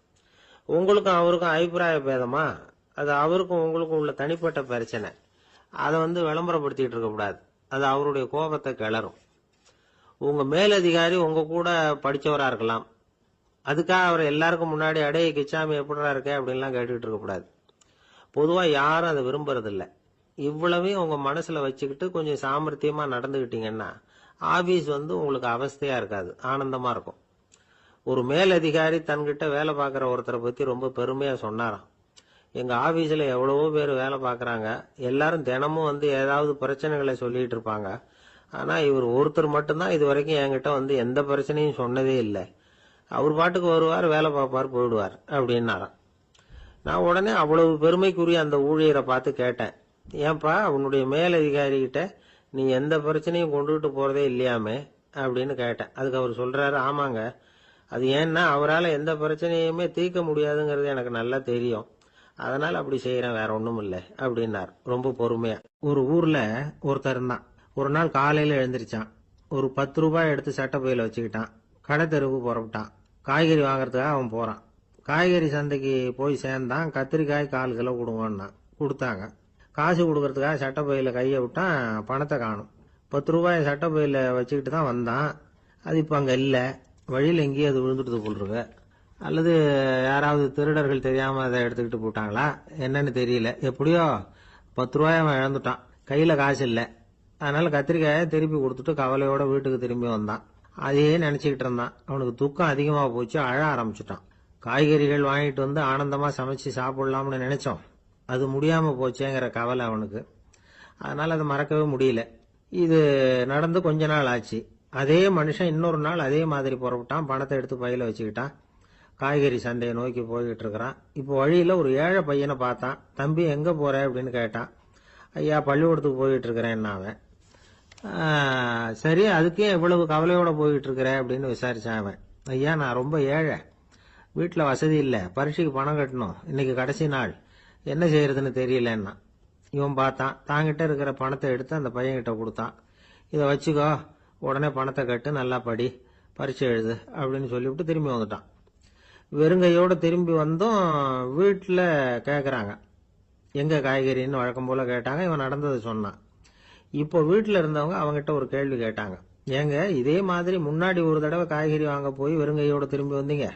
உங்களுக்கும் அவருக்கும் அபிப்பிராய பேதமா, அது அவருக்கும் உங்களுக்கும் உள்ள தனிப்பட்ட பிரச்சனை, அதை விளம்பரப்படுத்திட்டு இருக்க கூடாது. அது அவருடைய கோபத்தை கிளறும். உங்க மேலதிகாரி உங்க கூட படிச்சவரா இருக்கலாம், அதுக்காக அவர் எல்லாருக்கும் முன்னாடி அடைய கிச்சாமி எப்படிடா இருக்க அப்படின்லாம் கேட்டுக்கிட்டு இருக்க கூடாது. பொதுவா யாரும் அதை விரும்புறதில்ல. இவ்வளவையும் உங்க மனசுல வச்சுக்கிட்டு கொஞ்சம் சாமர்த்தியமா நடந்துகிட்டீங்கன்னா ஆபீஸ் உங்களுக்கு அவஸ்தையா இருக்காது, ஆனந்தமா இருக்கும். ஒரு மேலதிகாரி தன்கிட்ட வேலை பார்க்குற ஒருத்தரை பத்தி ரொம்ப பெருமையா சொன்னாராம். எங்க ஆபீஸ்ல எவ்வளவோ பேர் வேலை பார்க்கறாங்க, எல்லாரும் தினமும் வந்து ஏதாவது பிரச்சனைகளை சொல்லிட்டு இருப்பாங்க. ஆனா இவர் ஒருத்தர் மட்டும்தான் இது வரைக்கும் என்கிட்ட வந்து எந்த பிரச்சனையும் சொன்னதே இல்லை. அவர் பாட்டுக்கு வருவார், வேலை பார்ப்பார், போயிடுவார் அப்படின்னாராம். நான் உடனே அவ்வளவு பெருமைக்குரிய அந்த ஊழியரை பார்த்து கேட்டேன், ஏன்பா உன்னுடைய மேலதிகாரிகிட்ட நீ எந்த பிரச்சனையும் கொண்டுகிட்டு போறதே இல்லையாமே அப்படின்னு கேட்டேன். அதுக்கு அவர் சொல்றாரு, ஆமாங்க, அது ஏன்னா அவரால் எந்த பிரச்சனையுமே தீர்க்க முடியாதுங்கிறது எனக்கு நல்லா தெரியும், அதனால அப்படி செய்யறேன், வேற ஒண்ணும் இல்லை அப்படின்னார் ரொம்ப பொறுமையா. ஒரு ஊர்ல ஒருத்தர் இருந்தான். ஒரு நாள் காலையில எழுந்திருச்சான். ஒரு 10 ரூபாய் எடுத்து சட்டை பையில வச்சுக்கிட்டான். கடை தெருவுக்கு புறப்பட்டான். காய்கறி வாங்கறதுக்காக அவன் போறான். காய்கறி சந்தைக்கு போய் சேர்ந்தான். கத்திரிக்காய் 1/4 கிலோ கொடுங்கன்னா கொடுத்தாங்க. காசு கொடுக்கறதுக்காக சட்டை பையில கையை விட்டான், பணத்தை காணும். 10 ரூபாய் சட்டை பையில வச்சுக்கிட்டு தான் வந்தான். அது இப்ப அங்க இல்ல. வழியில் எங்கேயும் அது விழுந்துட்டு போல் இருக்கு. அல்லது யாராவது திருடர்கள் தெரியாம அதை எடுத்துக்கிட்டு போட்டாங்களா என்னன்னு தெரியல. எப்படியோ 10 ரூபாய் அவன் இழந்துட்டான். கையில காசு இல்லை. அதனால கத்திரிக்காயை திருப்பி கொடுத்துட்டு கவலையோட வீட்டுக்கு திரும்பி வந்தான். அதையே நினைச்சுக்கிட்டு இருந்தான். அவனுக்கு துக்கம் அதிகமா போச்சு, அழ ஆரம்பிச்சுட்டான். காய்கறிகள் வாங்கிட்டு வந்து ஆனந்தமா சமைச்சு சாப்பிடலாம்னு நினைச்சோம், அது முடியாம போச்சேங்கிற கவலை அவனுக்கு. அதனால அதை மறக்கவே முடியல. இது நடந்து கொஞ்ச நாள் ஆச்சு. அதே மனுஷன் இன்னொரு நாள் அதே மாதிரி புறப்பட்டான். பணத்தை எடுத்து பையில வச்சுக்கிட்டான். காய்கறி சண்டையை நோக்கி போய்கிட்டு இருக்கிறான். இப்போ வழியில ஒரு ஏழை பையனை பார்த்தான். தம்பி எங்க போற அப்படின்னு கேட்டான். ஐயா பள்ளிக்கூடத்துக்கு போயிட்டு இருக்கிறேன்னா அவன். சரி, அதுக்கே இவ்வளவு கவலையோட போயிட்டு இருக்கிற அப்படின்னு விசாரிச்சான் அவன். ஐயா நான் ரொம்ப ஏழை, வீட்டுல வசதி இல்லை, பரீட்சைக்கு பணம் கட்டணும், இன்னைக்கு கடைசி நாள், என்ன செய்யறதுன்னு தெரியலன்னா. இவன் பார்த்தான். தாங்கிட்ட இருக்கிற பணத்தை எடுத்து அந்த பையன்கிட்ட கொடுத்தான். இதை வச்சுக்கோ, உடனே பணத்தை கட்டு, நல்லா படி, பரீட்சை எழுது அப்படின்னு சொல்லிவிட்டு திரும்பி வந்துட்டான். வெறுங்கையோட திரும்பி வந்தும் வீட்டுல கேக்குறாங்க, எங்க காய்கறின்னு வழக்கம் போல கேட்டாங்க. இவன் நடந்ததை சொன்னான். இப்போ வீட்டுல இருந்தவங்க அவங்கிட்ட ஒரு கேள்வி கேட்டாங்க, ஏங்க இதே மாதிரி முன்னாடி ஒரு தடவை காய்கறி வாங்க போய் வெறுங்கையோட திரும்பி வந்தீங்க,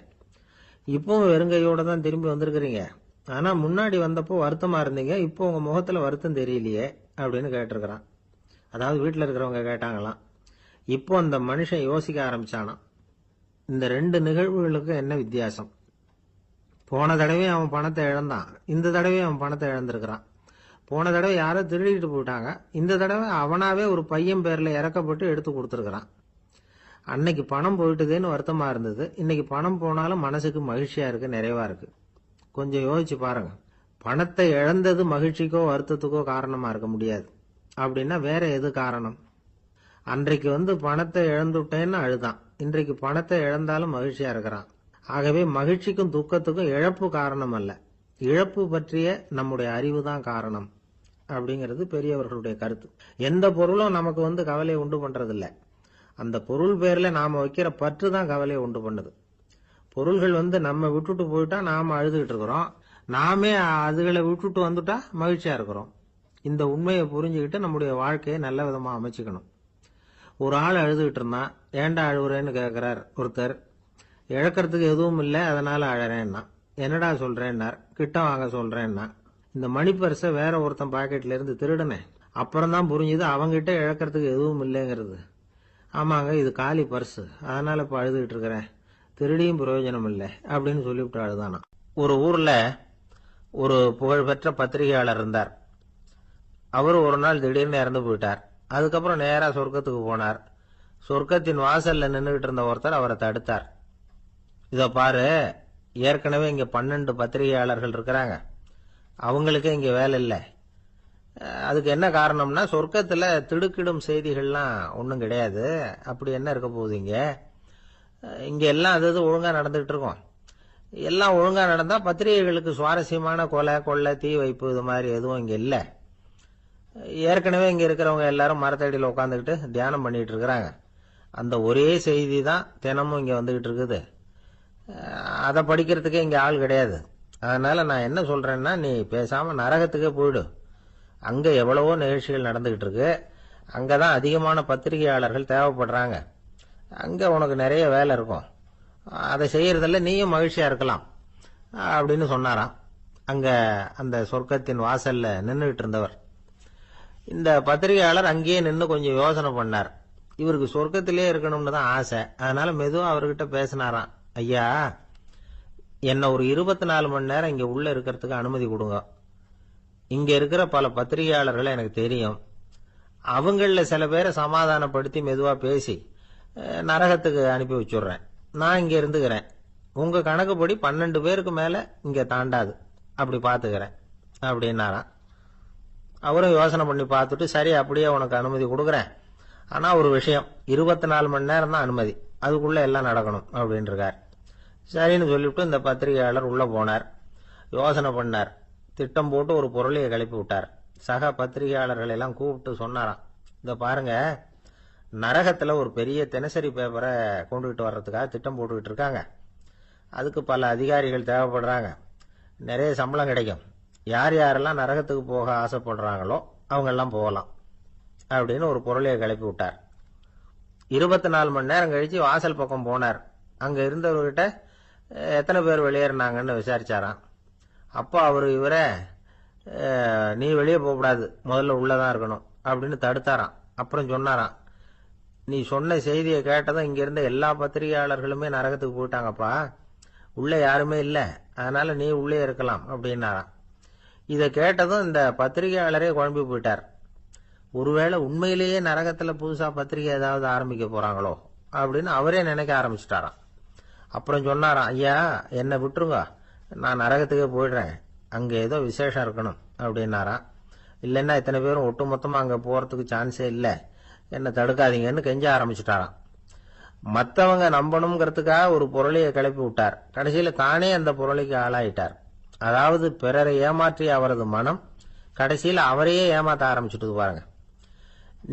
இப்பவும் வெறுங்கையோட தான் திரும்பி வந்திருக்கிறீங்க, ஆனா முன்னாடி வந்தப்போ வருத்தமா இருந்தீங்க, இப்போ உங்க முகத்துல வருத்தம் தெரியலையே அப்படின்னு கேட்டிருக்கிறான். அதாவது வீட்டுல இருக்கிறவங்க கேட்டாங்களாம். இப்போ அந்த மனுஷன் யோசிக்க ஆரம்பிச்சானாம், இந்த 2 நிகழ்வுகளுக்கு என்ன வித்தியாசம்? போன தடவை அவன் பணத்தை இழந்தான், இந்த தடவை அவன் பணத்தை இழந்திருக்கிறான். போன தடவை யாரோ திருடிட்டு போயிட்டாங்க, இந்த தடவை அவனாவே ஒரு பையன் பேர்ல இறக்கப்பட்டு எடுத்து கொடுத்துருக்கிறான். அன்னைக்கு பணம் போயிட்டுதேன்னு வருத்தமா இருந்தது, இன்னைக்கு பணம் போனாலும் மனசுக்கு மகிழ்ச்சியா இருக்கு, நிறைவா இருக்கு. கொஞ்சம் யோசிச்சு பாருங்க. பணத்தை இழந்தது மகிழ்ச்சிக்கோ வருத்தத்துக்கோ காரணமா இருக்க முடியாது. அப்படின்னா வேற எது காரணம்? அன்றைக்கு வந்து பணத்தை இழந்துட்டேன்னு அழுதான், இன்றைக்கு பணத்தை இழந்தாலும் மகிழ்ச்சியா இருக்கிறான். ஆகவே மகிழ்ச்சிக்கும் துக்கத்துக்கும் இழப்பு காரணம் அல்ல, இழப்பு பற்றிய நம்முடைய அறிவு தான் காரணம் அப்படிங்கிறது பெரியவர்களுடைய கருத்து. எந்த பொருளும் நமக்கு வந்து கவலையை உண்டு பண்றதில்ல, அந்த பொருள் பேர்ல நாம வைக்கிற பற்று தான் கவலையை உண்டு பண்ணுது. பொருள்கள் வந்து நம்ம விட்டுட்டு போயிட்டா நாம அழுதுகிட்டு இருக்கிறோம், நாமே அதுகளை விட்டுட்டு வந்துட்டா மகிழ்ச்சியா இருக்கிறோம். இந்த உண்மையை புரிஞ்சுக்கிட்டு நம்முடைய வாழ்க்கையை நல்ல விதமா அமைச்சுக்கணும். ஒரு ஆள் அழுதுகிட்டு இருந்தான். ஏண்டா அழுகுறேன்னு கேட்கிறார் ஒருத்தர். இழக்கிறதுக்கு எதுவும் இல்லை, அதனால அழறேன்னா. என்னடா சொல்றேன்னார். கிட்ட வாங்க சொல்றேன்னா. இந்த மணி பர்ஸை வேற ஒருத்தன் பாக்கெட்ல இருந்து திருடுனேன், அப்புறம் தான் புரிஞ்சுது அவங்கிட்ட இழக்கிறதுக்கு எதுவும் இல்லைங்கிறது. ஆமாங்க, இது காலி பர்ஸ், அதனால இப்ப அழுதுகிட்டு இருக்கிறேன், திருடியும் பிரயோஜனம் இல்லை அப்படின்னு சொல்லிவிட்டு அழுதானா. ஒரு ஊர்ல ஒரு புகழ்பெற்ற பத்திரிகையாளர் இருந்தார். அவரு ஒரு நாள் திடீர்னு இறந்து போயிட்டார். அதுக்கப்புறம் நேரா சொர்க்கத்துக்கு போனார். சொர்க்கத்தின் வாசல்ல நின்றுகிட்டு இருந்த ஒருத்தர் அவரை தடுத்தார். இத பாரு, ஏற்கனவே இங்க 12 பத்திரிகையாளர்கள் இருக்கிறாங்க, அவங்களுக்கு இங்க வேலை இல்லை. அதுக்கு என்ன காரணம்னா, சொர்க்கத்துல திடுக்கிடும் செய்திகள்லாம் ஒன்றும் கிடையாது, அப்படி என்ன இருக்க போகுது இங்க எல்லாம் அது ஒழுங்கா நடந்துகிட்டு இருக்கும். எல்லாம் ஒழுங்கா நடந்தா பத்திரிகைகளுக்கு சுவாரஸ்யமான கொலை கொள்ளை தீ வைப்பு இது மாதிரி எதுவும் இங்க இல்லை. ஏற்கனவே இங்க இருக்கிறவங்க எல்லாரும் மரத்தடியில் உட்காந்துக்கிட்டு தியானம் பண்ணிட்டு இருக்கிறாங்க. அந்த ஒரே செய்தி தான் தினமும் இங்க வந்துகிட்டு இருக்குது. அதை படிக்கிறதுக்கே இங்க ஆள் கிடையாது. அதனால நான் என்ன சொல்றேன்னா, நீ பேசாம நரகத்துக்கே போயிடு. அங்க எவ்வளவோ நிகழ்ச்சிகள் நடந்துகிட்டு இருக்கு, அங்கதான் அதிகமான பத்திரிகையாளர்கள் தேவைப்படுறாங்க, அங்க உனக்கு நிறைய வேலை இருக்கும், அதை செய்யறதில்ல, நீயும் மகிழ்ச்சியா இருக்கலாம் அப்படின்னு சொன்னாராம். அங்க அந்த சொர்க்கத்தின் வாசல்ல நின்றுகிட்டு இருந்தவர். இந்த பத்திரிகையாளர் அங்கேயே நின்று கொஞ்சம் யோசனை பண்ணார். இவருக்கு சொர்க்கத்திலே இருக்கணும்னு தான் ஆசை. அதனால மெதுவா அவர்கிட்ட பேசினாராம். ஐயா, என்ன ஒரு 24 மணி நேரம் இங்க உள்ள இருக்கிறதுக்கு அனுமதி கொடுங்க. இங்க இருக்கிற பல பத்திரிகையாளர்களை எனக்கு தெரியும். அவங்கள சில பேரை சமாதானப்படுத்தி மெதுவா பேசி நரகத்துக்கு அனுப்பி வச்சுடுறேன். நான் இங்க இருந்துக்கிறேன். உங்க கணக்குப்படி 12 பேருக்கு மேல இங்க தாண்டாது, அப்படி பாத்துக்கிறேன் அப்படின்னாராம். அவரும் யோசனை பண்ணி பார்த்துட்டு, சரி அப்படியே உனக்கு அனுமதி கொடுக்குறேன், ஆனா ஒரு விஷயம், 24 மணி நேரம் தான் அனுமதி, அதுக்குள்ள எல்லாம் நடக்கணும் அப்படின்னு இருக்கார். சரின்னு சொல்லிவிட்டு இந்த பத்திரிகையாளர் உள்ள போனார். யோசனை பண்ணார். திட்டம் போட்டு ஒரு பொருளையை கிளப்பி விட்டார். சக பத்திரிகையாளர்களை எல்லாம் கூப்பிட்டு சொன்னாராம், இந்த பாருங்க, நரகத்துல ஒரு பெரிய தினசரி பேப்பரை கொண்டுகிட்டு வர்றதுக்காக திட்டம் போட்டுக்கிட்டு இருக்காங்க. அதுக்கு பல அதிகாரிகள் தேவைப்படுறாங்க. நிறைய சம்பளம் கிடைக்கும். யார் யாரெல்லாம் நரகத்துக்கு போக ஆசைப்படுறாங்களோ அவங்க எல்லாம் போகலாம் அப்படின்னு ஒரு பொருளையை கிளப்பி விட்டார். 24 மணி நேரம் கழிச்சு வாசல் பக்கம் போனார். அங்க இருந்தவர்கிட்ட எத்தனை பேர் வெளியேறினாங்கன்னு விசாரிச்சாராம். அப்போ அவரு இவரை, நீ வெளியே போகக்கூடாது, முதல்ல உள்ளதான் இருக்கணும் அப்படின்னு தடுத்தாராம். அப்புறம் சொன்னாராம், நீ சொன்ன செய்தியை கேட்டதும் இங்க இருந்த எல்லா பத்திரிகையாளர்களுமே நரகத்துக்கு போயிட்டாங்கப்பா, உள்ள யாருமே இல்ல, அதனால நீ உள்ளே இருக்கலாம் அப்படின்னாராம். இதை கேட்டதும் இந்த பத்திரிகையாளரே குழம்பி போயிட்டார். ஒருவேளை உண்மையிலேயே நரகத்துல புதுசா பத்திரிகை ஏதாவது ஆரம்பிக்க போறாங்களோ அப்படின்னு அவரே நினைக்க ஆரம்பிச்சுட்டாராம். அப்புறம் சொன்னாராம், ஐயா என்னை விட்டுருங்க, நான் நரகத்துக்கே போயிடுறேன், அங்க ஏதோ விசேஷம் இருக்கணும் அப்படின்னாராம். இல்லைன்னா இத்தனை பேரும் ஒட்டு மொத்தமா அங்க போறதுக்கு சான்ஸே இல்லை, என்ன தடுக்காதீங்கன்னு கெஞ்ச ஆரம்பிச்சுட்டாராம். மற்றவங்க நம்பணுங்கிறதுக்காக ஒரு பொருளையை கிளப்பி விட்டார். கடைசியில தானே அந்த பொருளைக்கு ஆளாயிட்டார். அதாவது பிறரை ஏமாற்றிய அவரது மனம் கடைசியில் அவரையே ஏமாத்த ஆரம்பிச்சுட்டு பாருங்க.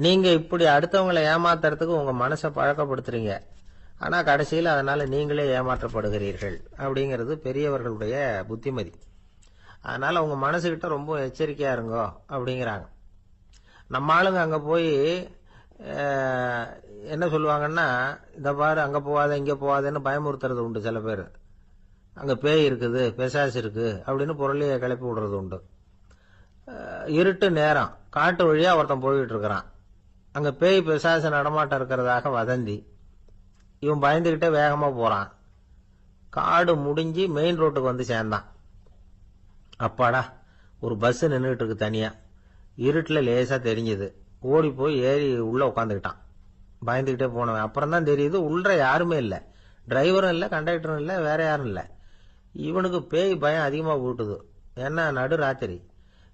நீங்க இப்படி அடுத்தவங்களை ஏமாத்துறதுக்கு உங்க மனசை பழக்கப்படுத்துறீங்க, ஆனா கடைசியில் அதனால நீங்களே ஏமாற்றப்படுகிறீர்கள் அப்படிங்கிறது பெரியவர்களுடைய புத்திமதி. அதனால உங்க மனசுகிட்ட ரொம்ப எச்சரிக்கையா இருங்கோ அப்படிங்கிறாங்க. நம்ம ஆளுங்க அங்க போய் என்ன சொல்லுவாங்கன்னா, இந்த பாரு அங்க போவாத இங்க போவாதன்னு பயமுறுத்துறது உண்டு. சில பேர் அங்க பேய் இருக்குது, பிசாசு இருக்கு அப்படின்னு பொருளையை கிளப்பி விடுறது உண்டு. இருட்டு நேரம், காட்டு வழியா ஒருத்தன் போயிட்டு இருக்கிறான். அங்க பேய் பிசாசு நடமாட்டம் இருக்கிறதாக வதந்தி. இவன் பயந்துகிட்டே வேகமா போறான். காடு முடிஞ்சு மெயின் ரோட்டுக்கு வந்து சேர்ந்தான். அப்பாடா, ஒரு பஸ் நின்றுட்டு இருக்கு தனியா, இருட்டுல லேசா தெரிஞ்சது. ஓடி போய் ஏறி உள்ள உட்காந்துக்கிட்டான். பயந்துகிட்டே போனவன் அப்புறம் தான் தெரியுது உள்ள யாருமே இல்லை, டிரைவரும் இல்லை, கண்டக்டரும் இல்லை, வேற யாரும் இல்லை. இவனுக்கு பேய் பயம் அதிகமா போட்டுது. ஏன்னா நடு ராத்திரி.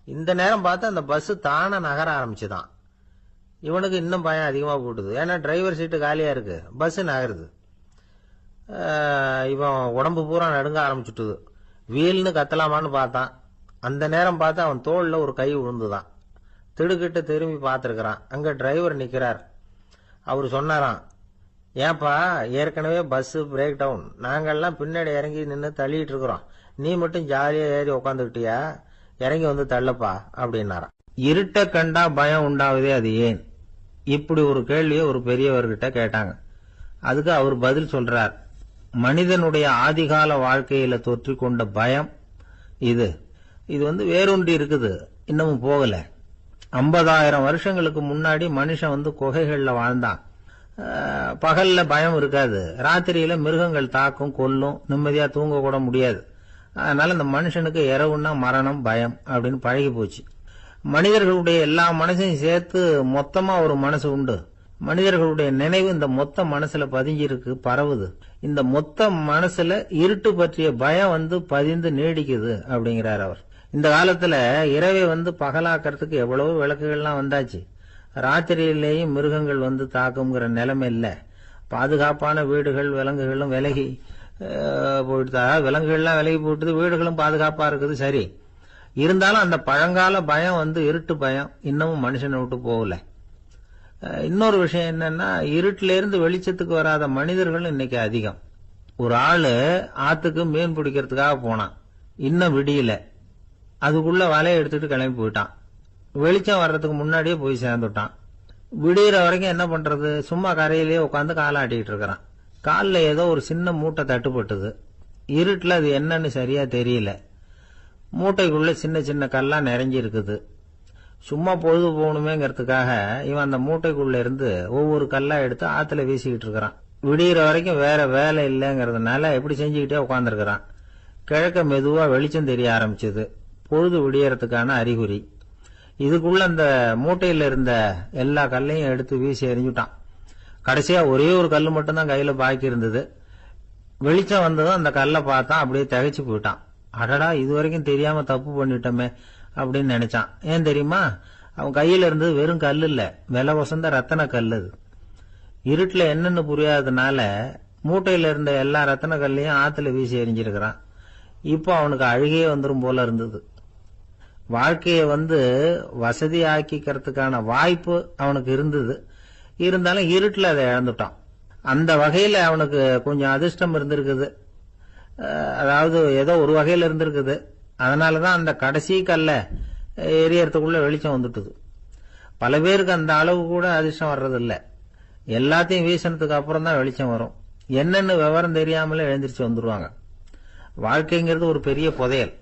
இந்த நேரம் பார்த்து அந்த பஸ் தானே நகர ஆரம்பிச்சுதான். இவனுக்கு இன்னும் பயம் அதிகமா போட்டுது. ஏன்னா டிரைவர் சீட்டு காலியா இருக்கு, பஸ் நகருது. இவன் உடம்பு பூரா நடுங்க ஆரம்பிச்சுட்டுது. வீல்னு கத்தலாமான்னு பார்த்தான். அந்த நேரம் பார்த்து அவன் தோல்ல ஒரு கை விழுந்துதான். திடுக்கிட்டு திரும்பி பார்த்திருக்கிறான். அங்க டிரைவர் நிக்கிறார். அவரு சொன்னாராம், ஏன்பா ஏற்கனவே பஸ் பிரேக் டவுன், நாங்கெல்லாம் பின்னாடி இறங்கி நின்று தள்ளிட்டு இருக்கிறோம், நீ மட்டும் ஜாலியா ஏறி உக்காந்துக்கிட்டியா, இறங்கி வந்து தள்ளப்பா அப்படின்னாராம். இருட்ட கண்டா பயம் உண்டாவதே அது ஏன்? இப்படி ஒரு கேள்வியை ஒரு பெரியவர்கிட்ட கேட்டாங்க. அதுக்கு அவர் பதில் சொல்றார், மனிதனுடைய ஆதிகால வாழ்க்கையில தொற்றிக்கொண்ட பயம் இது வேரூன்றி இருக்குது, இன்னமும் போகல. 50,000 வருஷங்களுக்கு முன்னாடி மனுஷன் குகைகள்ல வாழ்ந்தான். பகல்ல பயம் இருக்காது, ராத்திரியில மிருகங்கள் தாக்கும், கொல்லும், நிம்மதியா தூங்க கூட முடியாது. அதனால இந்த மனுஷனுக்கு இரவுன்னா மரணம், பயம் அப்படின்னு பழகி போச்சு. மனிதர்களுடைய எல்லா மனசையும் சேர்த்து மொத்தமா ஒரு மனசு உண்டு. மனிதர்களுடைய நினைவு இந்த மொத்த மனசுல பதிஞ்சிருக்கு, பரவுது. இந்த மொத்த மனசுல இருட்டு பற்றிய பயம் பதிந்து நீடிக்குது அப்படிங்கிறார் அவர். இந்த காலத்துல இரவை பகலாக்கிறதுக்கு எவ்வளவு விளக்குகள்லாம் வந்தாச்சு. ராத்திரியிலேயும் மிருகங்கள் தாக்குங்கிற நிலைமை இல்ல. பாதுகாப்பான வீடுகள், விலங்குகளும் விலகி போயிட்டு, விலங்குகள்லாம் விலகி போயிட்டு, வீடுகளும் பாதுகாப்பா இருக்குது. சரி, இருந்தாலும் அந்த பழங்கால பயம் இருட்டு பயம் இன்னமும் மனுஷனை விட்டு போகல. இன்னொரு விஷயம் என்னன்னா, இருட்டுல இருந்து வெளிச்சத்துக்கு வராத மனிதர்கள் இன்னைக்கு அதிகம். ஒரு ஆளு ஆத்துக்கு மீன் பிடிக்கிறதுக்காக போனான், இன்னும் விடியல. அதுக்குள்ள வலையை எடுத்துட்டு கிளம்பி போயிட்டான். வெளிச்சம் வர்றதுக்கு முன்னாடியே போய் சேர்ந்துட்டான். விடிகிற வரைக்கும் என்ன பண்றது, சும்மா கரையிலேயே உட்காந்து காலாட்டிட்டு இருக்கிறான். காலில் ஏதோ ஒரு சின்ன மூட்டை தட்டுப்பட்டது. இருட்டுல அது என்னன்னு சரியா தெரியல. மூட்டைக்குள்ள சின்ன சின்ன கல்லா நிறைஞ்சி இருக்குது. சும்மா பொழுது போகணுமேங்கிறதுக்காக இவன் அந்த மூட்டைக்குள்ள இருந்து ஒவ்வொரு கல்லா எடுத்து ஆத்துல வீசிக்கிட்டு இருக்கிறான். விடிகிற வரைக்கும் வேற வேலை இல்லைங்கிறதுனால இப்படி செஞ்சுக்கிட்டே உட்காந்துருக்கிறான். கிழக்க மெதுவா வெளிச்சம் தெரிய ஆரம்பிச்சது. பொழுது விடியறதுக்கான அறிகுறி. இதுக்குள்ள அந்த மூட்டையில இருந்த எல்லா கல்லையும் எடுத்து வீசி எறிஞ்சுட்டான். கடைசியா ஒரே ஒரு கல்லு மட்டும்தான் கையில பாக்கி இருந்தது. வெளிச்சம் வந்ததும் அந்த கல்லை பார்த்தான். அப்படியே திகைச்சு போயிட்டான். அடடா, இது வரைக்கும் தெரியாம தப்பு பண்ணிட்டோமே அப்படின்னு நினைச்சான். ஏன் தெரியுமா? அவன் கையில இருந்தது வெறும் கல் இல்ல, விலை வசந்த ரத்தன கல். அது இருட்டுல என்னன்னு புரியாததுனால மூட்டையில இருந்த எல்லா ரத்தன கல்லையும் ஆத்துல வீசி எறிஞ்சிருக்கிறான். இப்போ அவனுக்கு அழுகையே வந்துரும் போல இருந்தது. வாழ்க்கைய வசதி ஆக்கிக்கிறதுக்கான வாய்ப்பு அவனுக்கு இருந்தது. இருந்தாலும் இருட்டுல அதை இழந்துட்டான். அந்த வகையில அவனுக்கு கொஞ்சம் அதிர்ஷ்டம் இருந்திருக்குது. அதாவது ஏதோ ஒரு வகையில இருந்திருக்குது. அதனாலதான் அந்த கடைசி கல்ல எரியறதுக்குள்ள வெளிச்சம் வந்துட்டுது. பல பேருக்கு அந்த அளவு கூட அதிர்ஷ்டம் வர்றது இல்ல. எல்லாத்தையும் வீசினதுக்கு அப்புறம் தான் வெளிச்சம் வரும். என்னன்னு விவரம் தெரியாமலே எழுந்திரிச்சு வந்துருவாங்க. வாழ்க்கைங்கிறது ஒரு பெரிய புதையல்.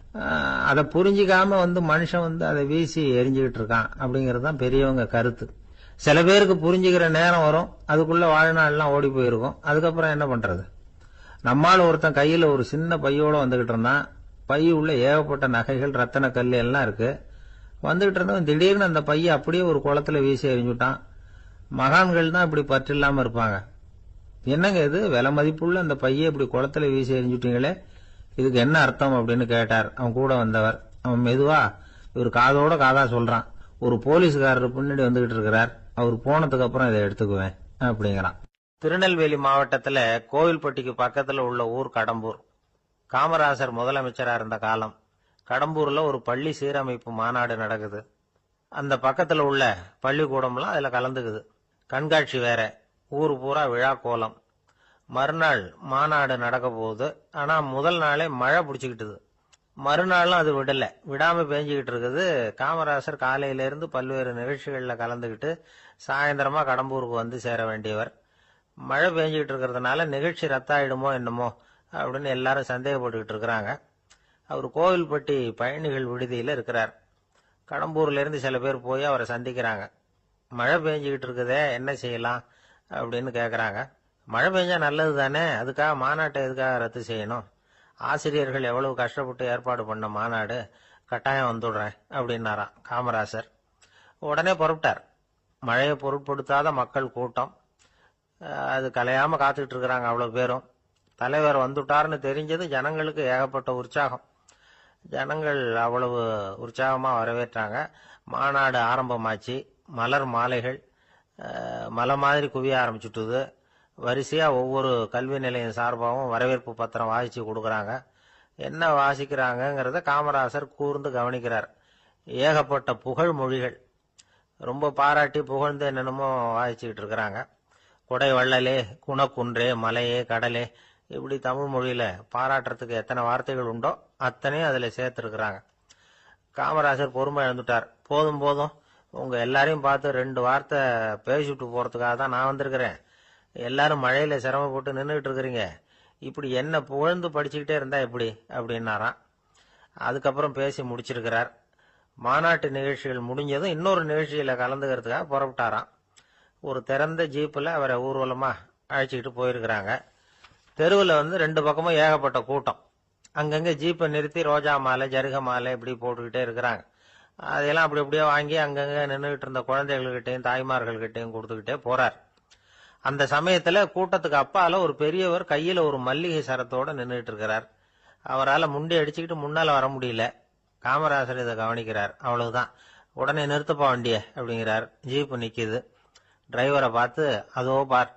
அதை புரிஞ்சிக்காம மனுஷன் அதை வீசி எரிஞ்சுக்கிட்டு இருக்கான் அப்படிங்கறது தான் பெரியவங்க கருத்து. சில பேருக்கு புரிஞ்சுக்கிற நேரம் வரும், அதுக்குள்ள வாழ்நாள்லாம் ஓடி போயிருக்கும். அதுக்கப்புறம் என்ன பண்றது? நம்மால ஒருத்தன் கையில ஒரு சின்ன பையோட வந்துகிட்டு இருந்தான். பை உள்ள ஏகப்பட்ட நகைகள், ரத்தன கல் எல்லாம் இருக்கு. வந்துகிட்டு இருந்தவன் திடீர்னு அந்த பைய அப்படியே ஒரு குளத்துல வீசி எறிஞ்சுட்டான். மகான்கள் தான் இப்படி பற்று இல்லாம இருப்பாங்க. என்னங்க இது, விலை மதிப்புள்ள அந்த பைய இப்படி குளத்துல வீசி எறிஞ்சுட்டீங்களே, இதுக்கு என்ன அர்த்தம் அப்படின்னு கேட்டார் அவன் கூட வந்தவர். அவன் மெதுவா இவர் காதோட காதா சொல்றான். ஒரு போலீஸ்காரர் பின்னாடி வந்துகிட்டு இருக்கிறார், அவர் போனதுக்கு அப்புறம் இதை எடுத்துக்குவேன் அப்படிங்கிறான். திருநெல்வேலி மாவட்டத்துல கோவில்பட்டிக்கு பக்கத்துல உள்ள ஊர் கடம்பூர். காமராசர் முதலமைச்சரா இருந்த காலம். கடம்பூர்ல ஒரு பள்ளி சீரமைப்பு மாநாடு நடக்குது. அந்த பக்கத்துல உள்ள பள்ளிக்கூடம்லாம் அதுல கலந்துக்குது. கண்காட்சி வேற, ஊர் பூரா விழா கோலம். மறுநாள் மாநாடு நடக்க போகுது. ஆனா முதல் நாளே மழை பிடிச்சுக்கிட்டுது. மறுநாளும் அது விடாம பேஞ்சுக்கிட்டு இருக்குது. காமராசர் காலையில இருந்து பல்வேறு நிகழ்ச்சிகள்ல கலந்துகிட்டு சாயந்தரமா கடம்பூருக்கு வந்து சேர வேண்டியவர். மழை பெஞ்சுக்கிட்டு இருக்கிறதுனால நிகழ்ச்சி ரத்தாயிடுமோ என்னமோ அப்படின்னு எல்லாரும் சந்தேகப்பட்டுக்கிட்டு இருக்கிறாங்க. அவர் கோவில்பட்டி பயணிகள் விடுதியில இருக்கிறார். கடம்பூர்ல இருந்து சில பேர் போய் அவரை சந்திக்கிறாங்க. மழை பெஞ்சுக்கிட்டு இருக்குதே, என்ன செய்யலாம் அப்படின்னு கேக்குறாங்க. மழை பெஞ்சா நல்லது தானே, அதுக்காக மாநாட்டை எதுக்காக ரத்து செய்யணும்? ஆசிரியர்கள் எவ்வளவு கஷ்டப்பட்டு ஏற்பாடு பண்ண மாநாடு, கட்டாயம் வந்துடுறேன் அப்படின்னாராம் காமராசர். உடனே புறப்பட்டார். மழையை பொருட்படுத்தாத மக்கள் கூட்டம். அது கலையாம காத்துக்கிட்டு இருக்கிறாங்க அவ்வளவு பேரும். தலைவர் வந்துட்டார்னு தெரிஞ்சது ஜனங்களுக்கு ஏகப்பட்ட உற்சாகம். ஜனங்கள் அவ்வளவு உற்சாகமா வரவேற்றாங்க. மாநாடு ஆரம்பமாச்சு. மலர் மாலைகள் மலை மாதிரி குவிய ஆரம்பிச்சுட்டுது. வரிசையா ஒவ்வொரு கல்வி நிலையம் சார்பாகவும் வரவேற்பு பத்திரம் வாசிச்சு கொடுக்கறாங்க. என்ன வாசிக்கிறாங்கிறத காமராசர் கூர்ந்து கவனிக்கிறார். ஏகப்பட்ட புகழ் மொழிகள். ரொம்ப பாராட்டி புகழ்ந்து என்னென்னமோ வாசிச்சுக்கிட்டு இருக்கிறாங்க. கொடை வள்ளலே, குணக்குன்றே, மலையே, கடலே, இப்படி தமிழ் மொழியில பாராட்டுறதுக்கு எத்தனை வார்த்தைகள் உண்டோ அத்தனையும் அதுல சேர்த்திருக்கிறாங்க. காமராசர் பொறுமை இழந்துட்டார். போதும் போதும், உங்க எல்லாரையும் பார்த்து 2 வார்த்தை பேசிட்டு போறதுக்காக தான் நான் வந்திருக்கிறேன். எல்லாரும் மழையில சிரமப்பட்டு நின்றுட்டு இருக்கிறீங்க. இப்படி என்ன புகழ்ந்து படிச்சுக்கிட்டே இருந்தா எப்படி அப்படின்னாராம். அதுக்கப்புறம் பேசி முடிச்சிருக்கிறார். மாநாட்டு நிகழ்ச்சிகள் முடிஞ்சதும் இன்னொரு நிகழ்ச்சியில கலந்துக்கிறதுக்காக புறப்பட்டாராம். ஒரு திறந்த ஜீப்ல அவரை ஊர்வலமா அழைச்சிக்கிட்டு போயிருக்கிறாங்க. தெருவில் 2 பக்கமும் ஏகப்பட்ட கூட்டம். அங்கங்க ஜீப்பை நிறுத்தி ரோஜா மாலை, ஜருக மாலை இப்படி போட்டுக்கிட்டே இருக்கிறாங்க. அதையெல்லாம் அப்படி அப்படியே வாங்கி அங்கங்க நின்றுகிட்டு இருந்த குழந்தைகள்கிட்டையும் தாய்மார்கள்கிட்டையும் கொடுத்துக்கிட்டே போறார். அந்த சமயத்துல கூட்டத்துக்கு அப்பால ஒரு பெரியவர் கையில ஒரு மல்லிகை சரத்தோட நின்றுட்டு இருக்கிறார். அவரால் முண்டி அடிச்சுக்கிட்டு முன்னால வர முடியல. காமராசர் இதை கவனிக்கிறார். அவ்வளவுதான், உடனே நிறுத்தப்பா வண்டிய அப்படிங்கிறார். ஜீப்பு நிக்குது. டிரைவரை பார்த்து, அதோ பார்,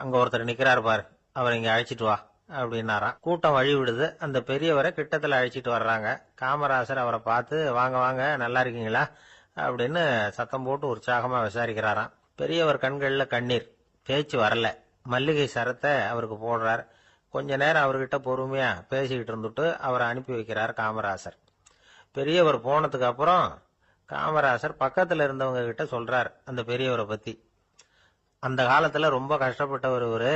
அங்க ஒருத்தர் நிக்கிறார் பார், அவர் இங்க அழைச்சிட்டு வா அப்படின்னாராம். கூட்டம் வழி விடுது. அந்த பெரியவரை கிட்டத்துல அழைச்சிட்டு வர்றாங்க. காமராசர் அவரை பார்த்து, வாங்க வாங்க, நல்லா இருக்கீங்களா அப்படின்னு சத்தம் போட்டு உற்சாகமா விசாரிக்கிறாராம். பெரியவர் கண்கள்ல கண்ணீர், பேச்சு வரல. மல்லிகை சரத்தை அவருக்கு போடுறார். கொஞ்ச நேரம் அவர்கிட்ட பொறுமையா பேசிக்கிட்டு இருந்துட்டு அவரை அனுப்பி வைக்கிறார் காமராசர். பெரியவர் போனதுக்கு அப்புறம் காமராசர் பக்கத்துல இருந்தவங்க கிட்ட சொல்றார் அந்த பெரியவரை பத்தி. அந்த காலத்துல ரொம்ப கஷ்டப்பட்டவர் இவரு,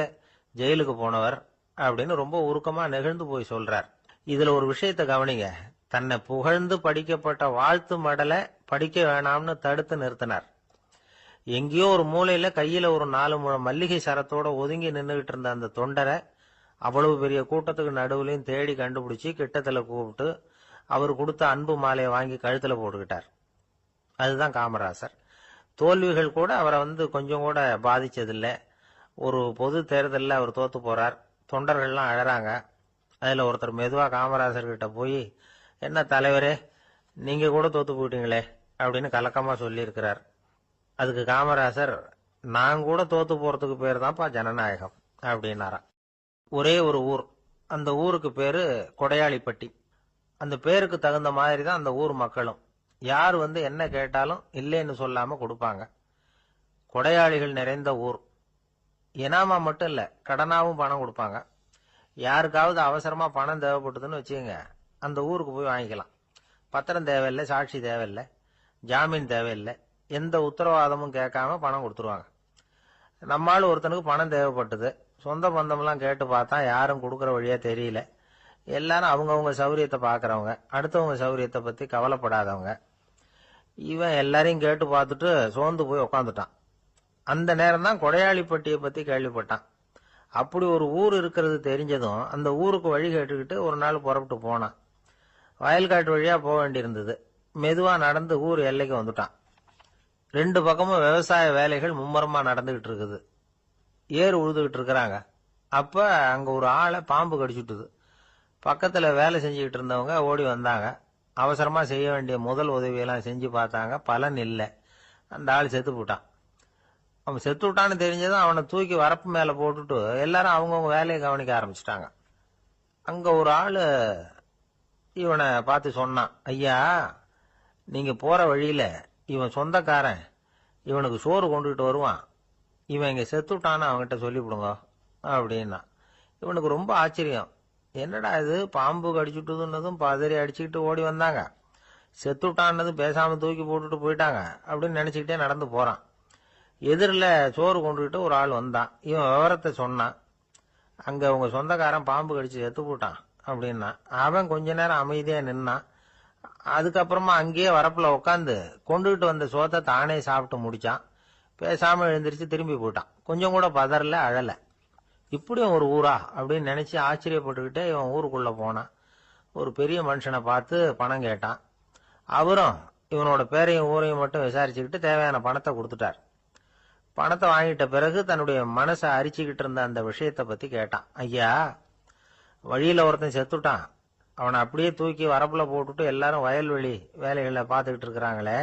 ஜெயிலுக்கு போனவர் அப்படின்னு ரொம்ப உருக்கமா நெகிழ்ந்து போய் சொல்றார். இதுல ஒரு விஷயத்த கவனிங்க. தன்னை புகழ்ந்து படிக்கப்பட்ட வாழ்த்து மடலை படிக்க வேணாம்னு தடுத்து நிறுத்தினார். எங்கேயோ ஒரு மூலையில கையில ஒரு 4 முழம் மல்லிகை சரத்தோட ஒதுங்கி நின்றுகிட்டு இருந்த அந்த தொண்டரை அவ்வளவு பெரிய கூட்டத்துக்கு நடுவுலையும் தேடி கண்டுபிடிச்சு கிட்டத்துல கூப்பிட்டு அவர் கொடுத்த அன்பு மாலையை வாங்கி கழுத்துல போட்டுக்கிட்டார். அதுதான் காமராசர். தோல்விகள் கூட அவரை கொஞ்சம் கூட பாதிச்சதில்லை. ஒரு பொது தேர்தலில் அவர் தோத்து போறார். தொண்டர்கள்லாம் அழறாங்க. அதுல ஒருத்தர் மெதுவா காமராசர் கிட்ட போய், என்ன தலைவரே, நீங்க கூட தோத்து போயிட்டீங்களே அப்படின்னு கலக்கமா சொல்லி இருக்கிறார். அதுக்கு காமராசர், நான் கூட தோத்து போறதுக்கு பேர் தான்ப்பா ஜனநாயகம் அப்படின்னாராம். ஒரே ஒரு ஊர், அந்த ஊருக்கு பேரு கொடையாளிப்பட்டி. அந்த பேருக்கு தகுந்த மாதிரி தான் அந்த ஊர் மக்களும். யார் என்ன கேட்டாலும் இல்லைன்னு சொல்லாம கொடுப்பாங்க. கொடையாளிகள் நிறைந்த ஊர். இனாமா மட்டும் இல்ல, கடனாவும் பணம் கொடுப்பாங்க. யாருக்காவது அவசரமா பணம் தேவைப்பட்டதுன்னு வச்சுக்கோங்க, அந்த ஊருக்கு போய் வாங்கிக்கலாம். பத்திரம் தேவையில்லை, சாட்சி தேவையில்லை, ஜாமீன் தேவையில்லை, எந்த உத்தரவாதமும் கேட்காம பணம் கொடுத்துருவாங்க. நம்மால் ஒருத்தனுக்கு பணம் தேவைப்பட்டது. சொந்த பந்தம்லாம் கேட்டு பார்த்தா யாரும் கொடுக்கற வழியா தெரியல. எல்லாரும் அவங்கவுங்க சௌரியத்தை பாக்குறவங்க, அடுத்தவங்க சௌரியத்தை பத்தி கவலைப்படாதவங்க. இவன் எல்லாரையும் கேட்டு பார்த்துட்டு சோர்ந்து போய் உக்காந்துட்டான். அந்த நேரம் தான் கொடையாளிப்பட்டியை பத்தி கேள்விப்பட்டான். அப்படி ஒரு ஊர் இருக்கிறது தெரிஞ்சதும் அந்த ஊருக்கு வழி கேட்டுக்கிட்டு ஒரு நாள் புறப்பட்டு போனான். வயல்காட்டு வழியா போக வேண்டியிருந்தது. மெதுவா நடந்து ஊர் எல்லைக்கு வந்துட்டான். 2 பக்கமும் விவசாய வேலைகள் மும்முரமா நடந்துகிட்டு இருக்குது. ஏர் உழுதுகிட்டு இருக்கிறாங்க. அப்ப அங்க ஒரு ஆளை பாம்பு கடிச்சுட்டுது. பக்கத்துல வேலை செஞ்சுக்கிட்டு இருந்தவங்க ஓடி வந்தாங்க. அவசரமா செய்ய வேண்டிய முதல் உதவியெல்லாம் செஞ்சு பார்த்தாங்க. பலன் இல்லை. அந்த ஆள் செத்து போட்டான். அவன் செத்து விட்டான்னு தெரிஞ்சதும் அவனை தூக்கி வரப்பு மேல போட்டுட்டு எல்லாரும் அவங்கவுங்க வேலையை கவனிக்க ஆரம்பிச்சுட்டாங்க. அங்க ஒரு ஆளு இவனை பார்த்து சொன்னான், ஐயா, நீங்க போற வழியில இவன் சொந்தக்காரன், இவனுக்கு சோறு கொண்டுகிட்டு வருவான், இவன் இங்க செத்துட்டான்னு அவன்கிட்ட சொல்லிவிடுங்க அப்படின்னா. இவனுக்கு ரொம்ப ஆச்சரியம். என்னடா இது, பாம்பு கடிச்சுட்டுதுன்னதும் பதறி அடிச்சுக்கிட்டு ஓடி வந்தாங்க, செத்துட்டான்னதும் பேசாம தூக்கி போட்டுட்டு போயிட்டாங்க அப்படின்னு நினைச்சுக்கிட்டே நடந்து போறான். எதிரில் சோறு கொண்டுகிட்டு ஒரு ஆள் வந்தான். இவன் விவரத்தை சொன்னான். அங்க உங்க சொந்தக்காரன் பாம்பு கடிச்சு செத்து போட்டான் அப்படின்னா. அவன் கொஞ்ச நேரம் அமைதியா நின்னான். அதுக்கப்புறமா அங்கேயே வரப்புல உட்காந்து கொண்டுகிட்டு வந்த சோத்தை தானே சாப்பிட்டு முடிச்சான். பேசாம எழுந்திரிச்சு திரும்பி போயிட்டான். கொஞ்சம் கூட பதறல, அழல. இப்படியும் ஒரு ஊரா அப்படின்னு நினைச்சு ஆச்சரியப்பட்டுக்கிட்டே இவன் ஊருக்குள்ள போனான். ஒரு பெரிய மனுஷனை பார்த்து பணம் கேட்டான். அவரும் இவனோட பேரையும் ஊரையும் மட்டும் விசாரிச்சுக்கிட்டு தேவையான பணத்தை கொடுத்துட்டார். பணத்தை வாங்கிட்ட பிறகு தன்னுடைய மனசை அரிச்சுக்கிட்டு இருந்த அந்த விஷயத்தை பத்தி கேட்டான். ஐயா, வழியில ஒருத்தன் செத்துட்டான், அவனை அப்படியே தூக்கி வரப்புல போட்டுட்டு எல்லாரும் வயல்வெளி வேலைகளை பார்த்துக்கிட்டு இருக்கிறாங்களே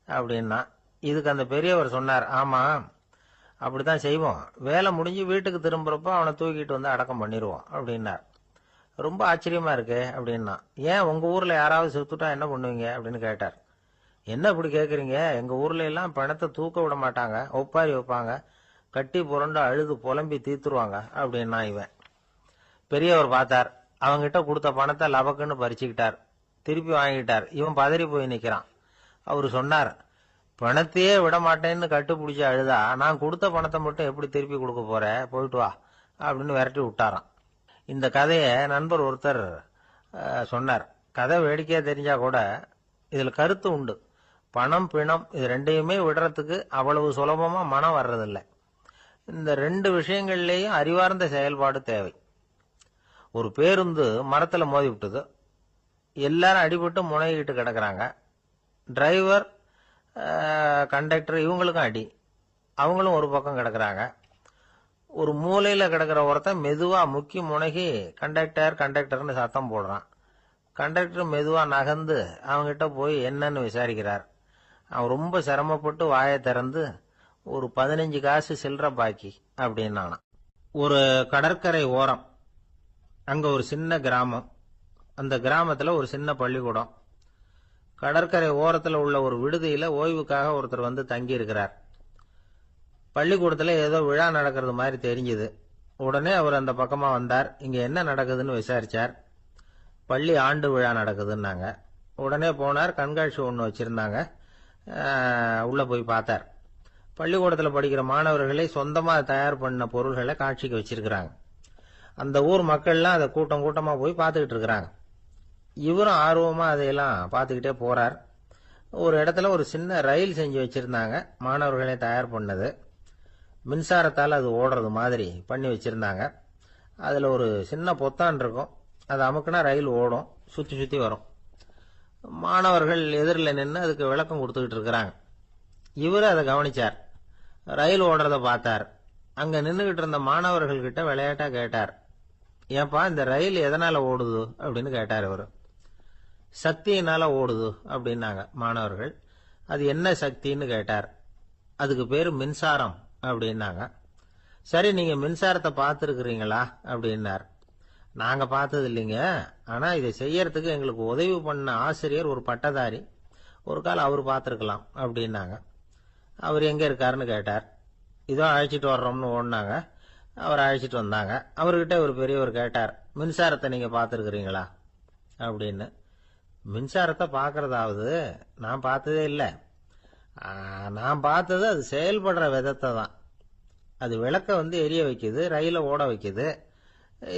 அப்படின்னா. இதுக்கு அந்த பெரியவர் சொன்னார், ஆமா, அப்படித்தான் செய்வோம். வேலை முடிஞ்சு வீட்டுக்கு திரும்புறப்போ அவனை தூக்கிட்டு அடக்கம் பண்ணிடுவோம் அப்படின்னார். ரொம்ப ஆச்சரியமா இருக்கு அப்படின்னா. ஏன் உங்க ஊர்ல யாராவது செத்துட்டா என்ன பண்ணுவீங்க அப்படின்னு கேட்டார். என்ன இப்படி கேக்குறீங்க, எங்க ஊர்ல எல்லாம் பணத்தை தூக்க விட மாட்டாங்க, ஒப்பாரி வைப்பாங்க, கட்டி புரண்டு அழுது புலம்பி தீத்துருவாங்க அப்படின்னா. இவன் பெரியவர் பார்த்தார். அவங்கிட்ட கொடுத்த பணத்தை லபக்குன்னு பறிச்சுக்கிட்டார். திருப்பி வாங்கிட்டார். இவன் பதறி போய் நிக்கிறான். அவரு சொன்னார், பணத்தையே விட மாட்டேன்னு கட்டுப்பிடிச்சு அழுதா நான் கொடுத்த பணத்தை மட்டும் எப்படி திருப்பி கொடுக்க போற, போயிட்டு வா அப்படின்னு விரட்டி விட்டாராம். இந்த கதையை நண்பர் ஒருத்தர் சொன்னார். கதை வேடிக்கையா தெரிஞ்சா கூட இதுல கருத்து உண்டு. பணம் பிணம் இது ரெண்டையுமே விடுறதுக்கு அவ்வளவு சுலபமா மனம் வர்றதில்லை. இந்த 2 விஷயங்கள்லயும் அறிவார்ந்த செயல்பாடு தேவை. ஒரு பேருந்து மரத்துல மோதி விட்டது. எல்லாரும் அடிபட்டு முனைகிட்டு கிடக்குறாங்க. டிரைவர், கண்டக்டர் இவங்களுக்கும் அடி. அவங்களும் ஒரு பக்கம் கிடக்குறாங்க. ஒரு மூலையில கிடக்கிற ஒருத்தன் மெதுவா முக்கி முனகி கண்டக்டர் கண்டக்டர்னு சத்தம் போடுறான். கண்டக்டர் மெதுவா நகர்ந்து அவங்கிட்ட போய் என்னன்னு விசாரிக்கிறார். அவன் ரொம்ப சிரமப்பட்டு வாயை திறந்து, ஒரு 15 காசு சில்லற பாக்கி அப்படின்னானான். ஒரு கடற்கரை ஓரம், அங்க ஒரு சின்ன கிராமம். அந்த கிராமத்துல ஒரு சின்ன பள்ளிக்கூடம். கடற்கரை ஓரத்துல உள்ள ஒரு விடுதியில ஓய்வுக்காக ஒருத்தர் தங்கி இருக்கிறார். பள்ளிக்கூடத்துல ஏதோ விழா நடக்கிறது மாதிரி தெரிஞ்சது. உடனே அவர் அந்த பக்கமா வந்தார். இங்க என்ன நடக்குதுன்னு விசாரிச்சார். பள்ளி ஆண்டு விழா நடக்குதுன்னாங்க. உடனே போனார். கண்காட்சி ஒன்று வச்சிருந்தாங்க. உள்ள போய் பார்த்தார். பள்ளிக்கூடத்தில் படிக்கிற மாணவர்களை சொந்தமா தயார் பண்ண பொருள்களை காட்சிக்கு வச்சிருக்கிறாங்க. அந்த ஊர் மக்கள்லாம் அதை கூட்டம் கூட்டமா போய் பார்த்துக்கிட்டு இருக்கிறாங்க. இவரும் ஆர்வமா அதையெல்லாம் பார்த்துக்கிட்டே போறார். ஒரு இடத்துல ஒரு சின்ன ரயில் செஞ்சு வச்சிருந்தாங்க. மாணவர்களே தயார் பண்ணது. மின்சாரத்தால் அது ஓடுறது மாதிரி பண்ணி வச்சிருந்தாங்க. அதுல ஒரு சின்ன பொத்தான் இருக்கும். அதை அமுக்குனா ரயில் ஓடும், சுத்தி சுத்தி வரும். மாணவர்கள் எதிரில் நின்று அதுக்கு விளக்கம் கொடுத்துக்கிட்டு இருக்கிறாங்க. இவரு அதை கவனிச்சார். ரயில் ஓடுறத பார்த்தார். அங்க நின்றுகிட்டு இருந்த மாணவர்கள் கிட்ட விளையாட்டா கேட்டார், ஏன்பா இந்த ரயில் எதனால ஓடுது அப்படின்னு கேட்டார் இவரு. சக்தியினால ஓடுது அப்படின்னாங்க மாணவர்கள். அது என்ன சக்தின்னு கேட்டார். அதுக்கு பேரு மின்சாரம் அப்படின்னாங்க. சரி, நீங்க மின்சாரத்தை பார்த்துருக்கிறீங்களா அப்படின்னார். நாங்க பார்த்தது இல்லைங்க, ஆனா இதை செய்யறதுக்கு எங்களுக்கு உதவி பண்ண ஆசிரியர் ஒரு பட்டதாரி, ஒரு காலம் அவர் பார்த்துருக்கலாம் அப்படின்னாங்க. அவர் எங்க இருக்காருன்னு கேட்டார். இதோ அழைச்சிட்டு வர்றோம்னு ஓடினாங்க. அவர் அழைச்சிட்டு வந்தாங்க. அவர்கிட்ட ஒரு பெரியவர் கேட்டார், மின்சாரத்தை நீங்க பார்த்துருக்கிறீங்களா அப்படின்னு. மின்சாரத்தை பார்க்கறதாவது நான் பார்த்ததே இல்லை. நான் பார்த்தது அது செயல்படுற விதத்தை தான். அது விளக்க எரிய வைக்குது, ரயில ஓட வைக்குது,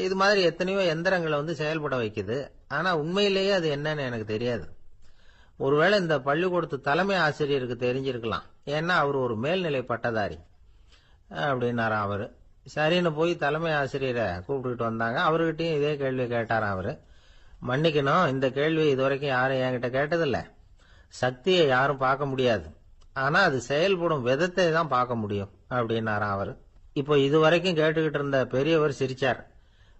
இது மாதிரி எத்தனையோ எந்திரங்களை செயல்பட வைக்குது. ஆனா உண்மையிலேயே அது என்னன்னு எனக்கு தெரியாது. ஒருவேளை இந்த பள்ளிக்கூடத்து தலைமை ஆசிரியருக்கு தெரிஞ்சிருக்கலாம், ஏன்னா அவர் ஒரு மேல்நிலை பட்டதாரி அப்படின்னாராம் அவரு. சரின்னு போய் தலைமை ஆசிரியரை கூப்பிட்டுக்கிட்டு வந்தாங்க. அவர்கிட்டயும் இதே கேள்வி கேட்டாராம் அவரு. மன்னிக்கணும், இந்த கேள்வி இதுவரைக்கும் யாரும் என்கிட்ட கேட்டதில்லை. சக்தியை யாரும் பார்க்க முடியாது, ஆனா அது செயல்படும் விதத்தை தான் பார்க்க முடியும் அப்படின்னாராம் அவரு. இப்போ இதுவரைக்கும் கேட்டுக்கிட்டு இருந்த பெரியவர் சிரிச்சார்.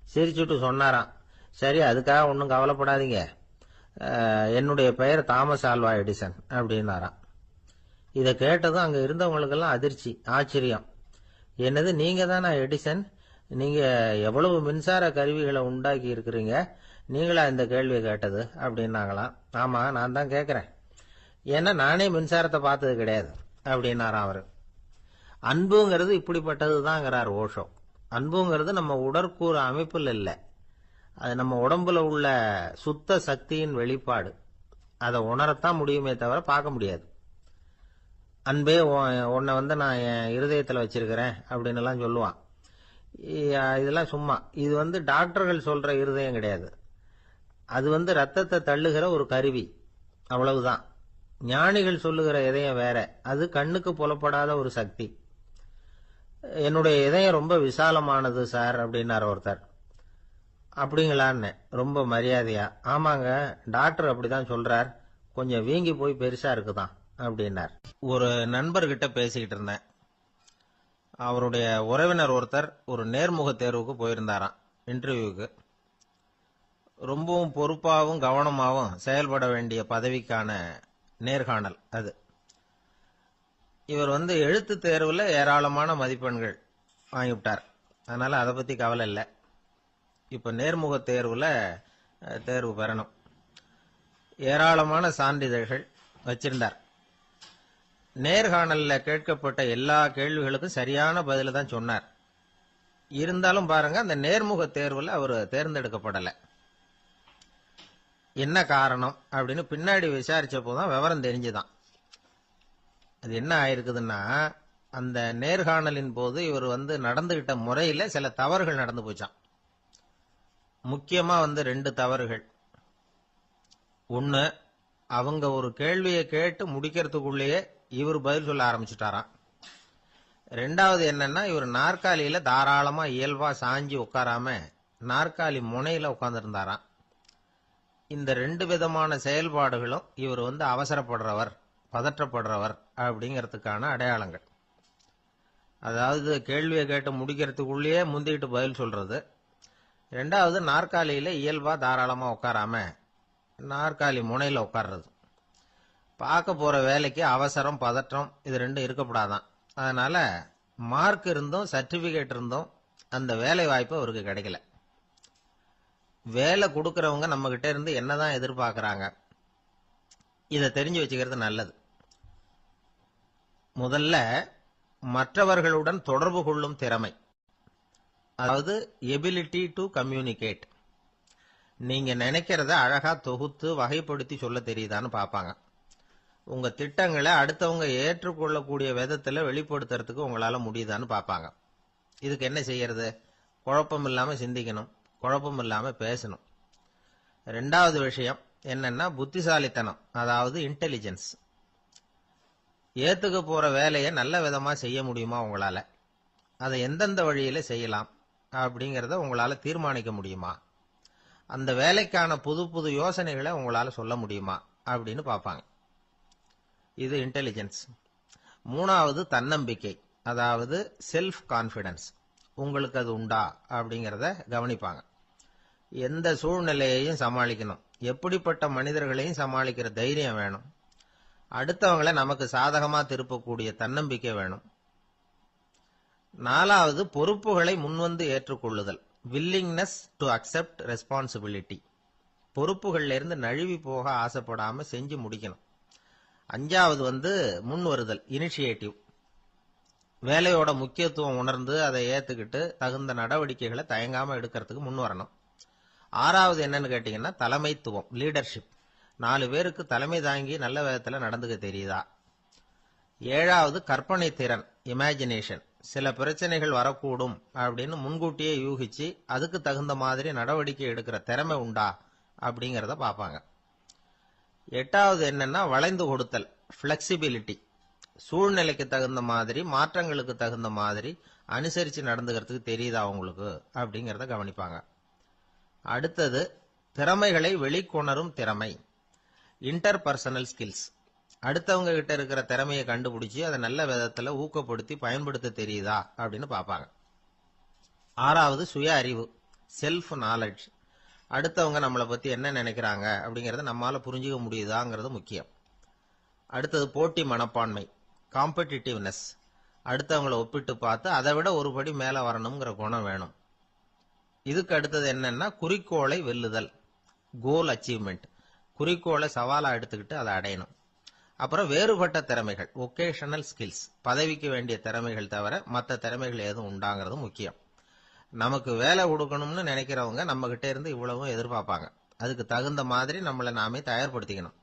சிரிச்சுட்டு சொன்னாராம், சரி, அதுக்காக ஒன்றும் கவலைப்படாதீங்க, என்னுடைய பெயர் தாமஸ் ஆல்வா எடிசன் அப்படின்னாராம். இதை கேட்டதும் அங்க இருந்தவங்களுக்கெல்லாம் அதிர்ச்சி, ஆச்சரியம். என்னது, நீங்க தானா எடிசன்? நீங்க எவ்வளவு மின்சார கருவிகளை உண்டாக்கி இருக்கிறீங்க, நீங்களா இந்த கேள்வியை கேட்டது அப்படின்னாங்களாம். ஆமா, நான் தான் கேட்கிறேன், ஏன்னா நானே மின்சாரத்தை பார்த்தது கிடையாது அப்படின்னாராம் அவரு. அன்புங்கிறது இப்படிப்பட்டது தாங்கிறார் ஓஷோ. அன்புங்கிறது நம்ம உடற்கூறு அமைப்பில் இல்லை, அது நம்ம உடம்புல உள்ள சுத்த சக்தியின் வெளிப்பாடு. அதை உணரத்தான் முடியுமே தவிர பார்க்க முடியாது. அன்பே உன்னை நான் என் இருதயத்தில் வச்சிருக்கிறேன் அப்படின்னு எல்லாம் சொல்லுவான். இதெல்லாம் சும்மா. இது டாக்டர்கள் சொல்ற இருதயம் கிடையாது. அது ரத்தத்தை தள்ளுகிற ஒரு கருவி, அவ்வளவுதான். ஞானிகள் சொல்லுகிற இதயம் வேற, அது கண்ணுக்கு புலப்படாத ஒரு சக்தி. என்னுடைய இதயம் ரொம்ப விசாலமானது சார் அப்படின்னார் ஒருத்தர். அப்படிங்களான்னு ரொம்ப மரியாதையா, ஆமாங்க, டாக்டர் அப்படிதான் சொல்றார், கொஞ்சம் வீங்கி போய் பெருசா இருக்குதான் அப்படின்னார். ஒரு நண்பர்கிட்ட பேசிக்கிட்டு இருந்தேன். அவருடைய உறவினர் ஒருத்தர் ஒரு நேர்முக தேர்வுக்கு போயிருந்தாராம், இன்டர்வியூக்கு. ரொம்பவும் பொறுப்பாகவும் கவனமாகவும் செயல்பட வேண்டிய பதவிக்கான நேர்காணல் அது. இவர் எழுத்து தேர்வுல ஏராளமான மதிப்பெண்கள் வாங்கிவிட்டார். அதனால அதை பத்தி கவலை இல்லை. இப்ப நேர்முக தேர்வுல தேர்வு பெறணும். ஏராளமான சான்றிதழ்கள் வச்சிருந்தார். நேர்காணல்ல கேட்கப்பட்ட எல்லா கேள்விகளுக்கும் சரியான பதில தான் சொன்னார். இருந்தாலும் பாருங்க, அந்த நேர்முக தேர்வுல அவர் தேர்ந்தெடுக்கப்படலை. என்ன காரணம் அப்படின்னு பின்னாடி விசாரிச்ச போதான் விவரம் தெரிஞ்சுதான். அது என்ன ஆயிருக்குதுன்னா, அந்த நேர்காணலின் போது இவர் நடந்துகிட்ட முறையில சில தவறுகள் நடந்து போச்சான். முக்கியமா 2 தவறுகள். ஒன்னு, அவங்க ஒரு கேள்வியை கேட்டு முடிக்கிறதுக்குள்ளேயே இவர் பதில் சொல்ல ஆரம்பிச்சுட்டாராம். ரெண்டாவது என்னன்னா, இவர் நாற்காலியில தாராளமா இயல்பா சாஞ்சி உட்காராம நாற்காலி முனையில உட்கார்ந்துருந்தாராம். இந்த 2 விதமான செயல்பாடுகளும் இவர் அவசரப்படுறவர், பதற்றப்படுறவர் அப்படிங்கிறதுக்கான அடையாளங்கள். அதாவது கேள்வியை கேட்டு முடிக்கிறதுக்குள்ளேயே முந்திட்டு பதில் சொல்றது. ரெண்டாவது, நாற்காலியில இயல்பா தாராளமா உட்காராம நாற்காலி முனையில உட்கார்றது. பார்க்க போற வேலைக்கு அவசரம், பதற்றம் இது 2 இருக்கக்கூடாதான். அதனால மார்க் இருந்தும் சர்டிபிகேட் இருந்தும் அந்த வேலை வாய்ப்பு அவருக்கு கிடைக்கல. வேலை கொடுக்கறவங்க நம்ம கிட்ட இருந்து என்னதான் எதிர்பார்க்கறாங்க, இதை தெரிஞ்சு வச்சுக்கிறது நல்லது. முதல்ல, மற்றவர்களுடன் தொடர்பு கொள்ளும் திறமை, அதாவது எபிலிட்டி டு கம்யூனிகேட். நீங்க நினைக்கிறத அழகா தொகுத்து வகைப்படுத்தி சொல்ல தெரியுதான்னு பார்ப்பாங்க. உங்க திட்டங்களை அடுத்தவங்க ஏற்றுக்கொள்ளக்கூடிய விதத்துல வெளிப்படுத்துறதுக்கு உங்களால முடியுதான்னு பார்ப்பாங்க. இதுக்கு என்ன செய்யறது? குழப்பம் இல்லாம சிந்திக்கணும், குழப்பம் இல்லாம பேசணும். ரெண்டாவது விஷயம், என்னன்னா புத்திசாலித்தனம், அதாவது இன்டெலிஜென்ஸ். ஏத்துக்க போற வேலையை நல்ல விதமா செய்ய முடியுமா உங்களால, அதை எந்தெந்த வழியில செய்யலாம் அப்படிங்கறத உங்களால தீர்மானிக்க முடியுமா, அந்த வேலைக்கான புது புது யோசனைகளை உங்களால சொல்ல முடியுமா அப்படின்னு பார்ப்பாங்க. இது இன்டெலிஜென்ஸ். மூணாவது தன்னம்பிக்கை, அதாவது செல்ஃப் கான்பிடன்ஸ். உங்களுக்கு அது உண்டா அப்படிங்கறத கவனிப்பாங்க. எந்த சூழ்நிலையையும் சமாளிக்கணும், எப்படிப்பட்ட மனிதர்களையும் சமாளிக்கிற தைரியம் வேணும், அடுத்தவங்களை நமக்கு சாதகமா திருப்பக்கூடிய தன்னம்பிக்கை வேணும். நாலாவது பொறுப்புகளை முன்வந்து ஏற்றுக்கொள்ளுதல், வில்லிங்னஸ் டு அக்செப்ட் ரெஸ்பான்சிபிலிட்டி. பொறுப்புகள்ல இருந்து நழுவி போக ஆசைப்படாம செஞ்சு முடிக்கணும். அஞ்சாவது முன் வருதல், இனிஷியேட்டிவ். வேலையோட முக்கியத்துவம் உணர்ந்து அதை ஏத்துக்கிட்டு தகுந்த நடவடிக்கைகளை தயங்காம எடுக்கிறதுக்கு முன் வரணும். ஆறாவது என்னன்னு கேட்டீங்கன்னா தலைமைத்துவம், லீடர்ஷிப். 4 பேருக்கு தலைமை தாங்கி நல்ல விதத்துல நடந்துக்க தெரியுதா. ஏழாவது கற்பனை திறன், இமேஜினேஷன். சில பிரச்சனைகள் வரக்கூடும் அப்படின்னு முன்கூட்டியே யூகிச்சு அதுக்கு தகுந்த மாதிரி நடவடிக்கை எடுக்கிற திறமை உண்டா அப்படிங்கறத பார்ப்பாங்க. எட்டாவது என்னன்னா வளைந்து கொடுத்தல், பிளெக்சிபிலிட்டி. சூழ்நிலைக்கு தகுந்த மாதிரி, மாற்றங்களுக்கு தகுந்த மாதிரி அனுசரிச்சு நடந்துக்கிறதுக்கு தெரியுதா உங்களுக்கு அப்படிங்கறத கவனிப்பாங்க. அடுத்தது திறமைகளை வெளிக்கொணரும் திறமை, இன்டர்பர்சனல் ஸ்கில்ஸ். அடுத்தவங்க கிட்ட இருக்கிற திறமையை கண்டுபிடிச்சு அதை நல்ல விதத்துல ஊக்கப்படுத்தி பயன்படுத்த தெரியுதா அப்படின்னு பார்ப்பாங்க. ஆறாவது சுய அறிவு, செல்ஃப் நாலேஜ். அடுத்தவங்க நம்மளை பத்தி என்ன நினைக்கிறாங்க அப்படிங்கறத நம்மால புரிஞ்சுக்க முடியுதாங்கிறது முக்கியம். அடுத்தது போட்டி மனப்பான்மை, காம்படிட்டிவ்னஸ். அடுத்தவங்களை ஒப்பிட்டு பார்த்து அதை விட ஒரு படி மேல வரணுங்கிற குணம் வேணும். இதுக்கு அடுத்தது என்னன்னா குறிக்கோளை வெல்லுதல், கோல் அச்சீவ்மெண்ட். குறிக்கோளை சவாலா எடுத்துக்கிட்டு அதை அடையணும். அப்புறம் வேறுபட்ட திறமைகள், ஒகேஷனல் ஸ்கில்ஸ். பதவிக்கு வேண்டிய திறமைகள் தவிர மற்ற திறமைகள் எதுவும் உண்டாங்கிறது முக்கியம். நமக்கு வேலை கொடுக்கணும்னு நினைக்கிறவங்க நம்ம கிட்ட இருந்து இவ்வளவும் எதிர்பார்ப்பாங்க. அதுக்கு தகுந்த மாதிரி நம்மளை நாமே தயார்படுத்திக்கணும்.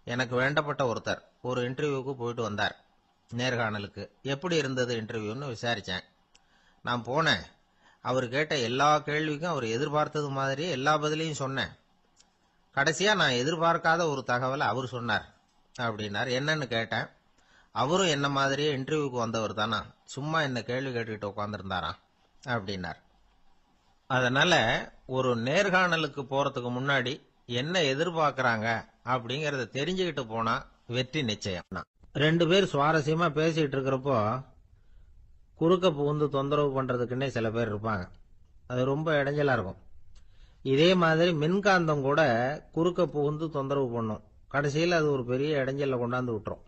எனக்கு வேண்டப்பட்ட ஒருத்தர் ஒரு இன்டர்வியூக்கு போயிட்டு வந்தார், நேர்காணலுக்கு. எப்படி இருந்தது இன்டர்வியூன்னு விசாரிச்சேன். நான் போனேன். அவர் கேட்ட எல்லா கேள்விக்கும் அவர் எதிர்பார்த்தது மாதிரியே எல்லா பதிலையும் சொன்னேன். கடைசியா நான் எதிர்பார்க்காத ஒரு தகவலை அவர் சொன்னார் அப்படின்னார். என்னன்னு கேட்டேன். அவரும் என்ன மாதிரியே இன்டர்வியூக்கு வந்தவர் தானா, சும்மா என்ன கேள்வி கேட்டுக்கிட்டு உட்காந்துருந்தாராம் அப்படின்னார். அதனால ஒரு நேர்காணலுக்கு போறதுக்கு முன்னாடி என்ன எதிர்பார்க்கறாங்க அப்படிங்கறத தெரிஞ்சுக்கிட்டு போனா வெற்றி நிச்சயம். 2 பேர் சுவாரஸ்யமா பேசிட்டு இருக்கிறப்போ குறுக்க புகுந்து தொந்தரவு பண்றதுக்குன்னே சில பேர் இருப்பாங்க. அது ரொம்ப இடைஞ்சலா இருக்கும். இதே மாதிரி மின்காந்தம் கூட குறுக்க புகுந்து தொந்தரவு பண்ணும். கடைசியில் அது ஒரு பெரிய இடைஞ்சல கொண்டாந்து விட்டுரும்.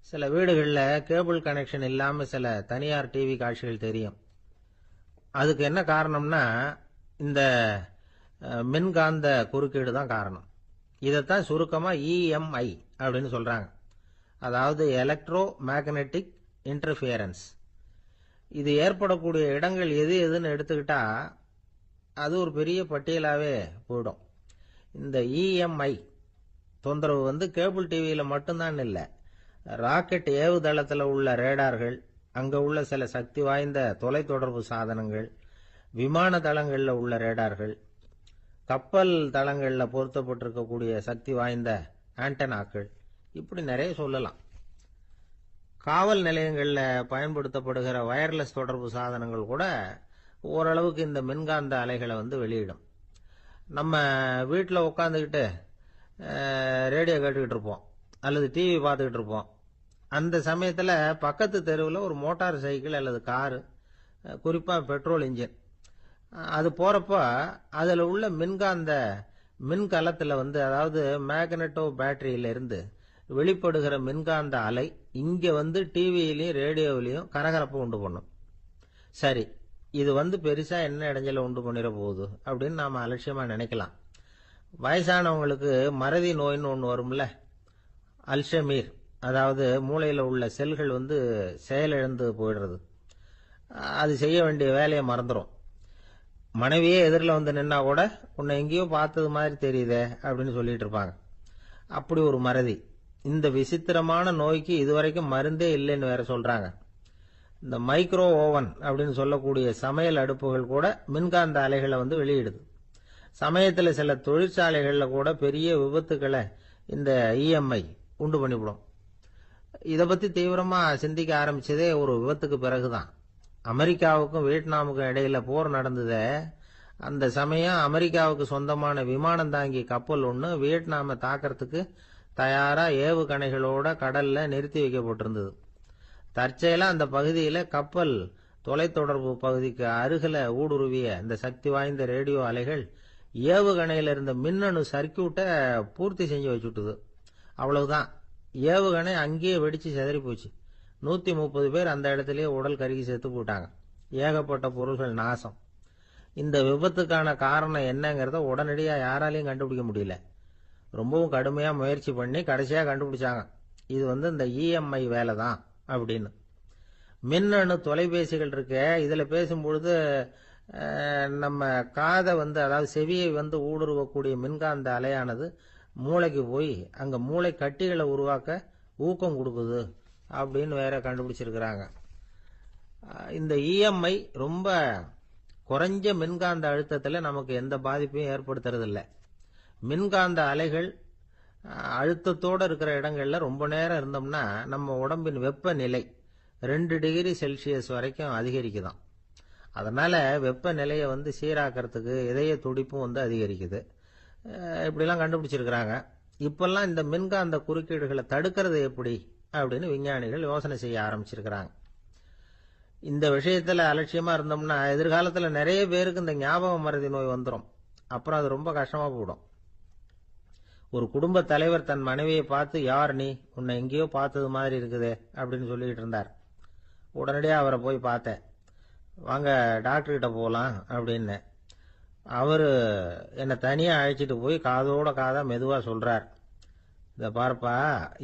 சில வீடுகளில் கேபிள் கனெக்ஷன் இல்லாம சில தனியார் டிவி காட்சிகள் தெரியும். அதுக்கு என்ன காரணம்னா இந்த மின்காந்த குறுக்கீடு தான் காரணம். இதைத்தான் சுருக்கமா EMI அப்படின்னு சொல்றாங்க, அதாவது எலக்ட்ரோ மேக்னெட்டிக் இன்டர்ஃபியரன்ஸ். இது ஏற்படக்கூடிய இடங்கள் எது எதுன்னு எடுத்துக்கிட்டா அது ஒரு பெரிய பட்டியலாவே போயிடும். இந்த EMI தொந்தரவு கேபிள் டிவியில மட்டும்தான் இல்லை, ராக்கெட் ஏவுதளத்தில் உள்ள ரேடார்கள், அங்க உள்ள சில சக்தி வாய்ந்த தொலைத்தொடர்பு சாதனங்கள், விமான தளங்களில் உள்ள ரேடார்கள், கப்பல் தளங்களில் பொருத்தப்பட்டிருக்கக்கூடிய சக்தி வாய்ந்த ஆண்டனாக்கள், இப்படி நிறைய சொல்லலாம். காவல் நிலையங்களில் பயன்படுத்தப்படுகிற வயர்லெஸ் தொடர்பு சாதனங்கள் கூட ஓரளவுக்கு இந்த மின்காந்த அலைகளை வெளியிடும். நம்ம வீட்டில் உட்காந்துக்கிட்டு ரேடியோ கேட்டுக்கிட்டு இருப்போம் அல்லது டிவி பார்த்துக்கிட்டு இருப்போம். அந்த சமயத்தில் பக்கத்து தெருவில் ஒரு மோட்டார் சைக்கிள் அல்லது காரு, குறிப்பாக பெட்ரோல் இன்ஜின், அது போறப்ப அதில் உள்ள மின்காந்த மின்கலத்தில் அதாவது மேக்னெட்டோ பேட்டரியிலிருந்து வெளிப்படுகிற மின்காந்த அலை இங்க டிவியிலையும் ரேடியோவிலையும் கரகரப்பு உண்டு பண்ணும். சரி, இது பெருசா என்ன இடைஞ்சல உண்டு பண்ணிட போகுது அப்படின்னு நாம அலட்சியமா நினைக்கலாம். வயசானவங்களுக்கு மறதி நோயின்னு ஒன்று வரும்ல, அல்ஷமீர், அதாவது மூளையில உள்ள செல்கள் செயலிழந்து போயிடுறது. அது செய்ய வேண்டிய வேலையை மறந்துடும். மனைவியே எதிரில் நின்னா கூட உன்னை எங்கேயோ பார்த்தது மாதிரி தெரியுதே அப்படின்னு சொல்லிட்டு இருப்பாங்க. அப்படி ஒரு மறதி. இந்த விசித்திரமான நோய்க்கு இதுவரைக்கும் மருந்தே இல்லைன்னு வேற சொல்றாங்க. இந்த மைக்ரோ ஓவன் அப்படின்னு சொல்லக்கூடிய சமையல் அடுப்புகள் கூட மின்காந்த அலைகளை வெளியிடுது. சமயத்தில் சில தொழிற்சாலைகளில் கூட பெரிய விபத்துக்களை இந்த இஎம்ஐ உண்டு பண்ணிவிடும். இதை பற்றி தீவிரமாக சிந்திக்க ஆரம்பிச்சதே ஒரு விபத்துக்கு பிறகுதான். அமெரிக்காவுக்கும் வியட்நாமுக்கும் இடையில போர் நடந்ததே, அந்த சமயம் அமெரிக்காவுக்கு சொந்தமான விமானம் தாங்கி கப்பல் ஒன்று வியட்நாமை தாக்கிறதுக்கு தயாரா ஏவுகணைகளோட கடல்ல நிறுத்தி வைக்கப்பட்டிருந்தது. தற்செயலா அந்த பகுதியில கப்பல் தொலைத்தொடர்பு பகுதிக்கு அருகில ஊடுருவிய இந்த சக்தி வாய்ந்த ரேடியோ அலைகள் ஏவுகணையில இருந்த மின்னணு சர்க்கியூட்டை பூர்த்தி செஞ்சு வச்சுட்டுது. அவ்வளவுதான், ஏவுகணை அங்கேயே வெடிச்சு செதறி போச்சு. 130 பேர் அந்த இடத்துலயே உடல் கருகி செத்து போட்டாங்க. ஏகப்பட்ட பொருள்கள் நாசம். இந்த விபத்துக்கான காரணம் என்னங்கிறத உடனடியா யாராலையும் கண்டுபிடிக்க முடியல. ரொம்பவும் கடுமையா முயற்சி பண்ணி கடைசியா கண்டுபிடிச்சாங்க, இது இந்த இஎம்ஐ வேலை தான் அப்படின்னு. மின்னணு தொலைபேசிகள் இருக்க, இதுல பேசும்பொழுது நம்ம காதை அதாவது செவியை ஊடுருவக்கூடிய மின்காந்த அலையானது மூளைக்கு போய் அங்க மூளை கட்டிகளை உருவாக்க ஊக்கம் கொடுக்குது அப்படின்னு வேற கண்டுபிடிச்சிருக்கிறாங்க. இந்த இஎம்ஐ ரொம்ப குறைஞ்ச மின்காந்த அழுத்தத்தில் நமக்கு எந்த பாதிப்பையும் ஏற்படுத்துறதில்லை. மின்காந்த அலைகள் அழுத்தத்தோடு இருக்கிற இடங்கள்ல ரொம்ப நேரம் இருந்தோம்னா நம்ம உடம்பின் வெப்பநிலை 2 டிகிரி செல்சியஸ் வரைக்கும் அதிகரிக்குதாம். அதனால வெப்பநிலையை சீராக்கிறதுக்கு இதய துடிப்பும் அதிகரிக்குது. இப்படிலாம் கண்டுபிடிச்சிருக்கிறாங்க. இப்பெல்லாம் இந்த மின்காந்த குறுக்கீடுகளை தடுக்கிறது எப்படி அப்படின்னு விஞ்ஞானிகள் யோசனை செய்ய ஆரம்பிச்சிருக்கிறாங்க. இந்த விஷயத்துல அலட்சியமா இருந்தோம்னா எதிர்காலத்துல நிறைய பேருக்கு இந்த ஞாபக மறதி நோய் வந்துடும். அப்புறம் அது ரொம்ப கஷ்டமா போயிடும். ஒரு குடும்ப தலைவர் தன் மனைவியை பார்த்து, யார் நீ, உன்னை எங்கேயோ பார்த்தது மாதிரி இருக்குதே அப்படின்னு சொல்லிட்டு இருந்தார். உடனடியா அவரை போய் பார்த்தேன். வாங்க டாக்டர்கிட்ட போகலாம் அப்படின்னு. அவரு என்னை தனியா அழைச்சிட்டு போய் காதோட காதா மெதுவா சொல்றார், இத பார்ப்பா,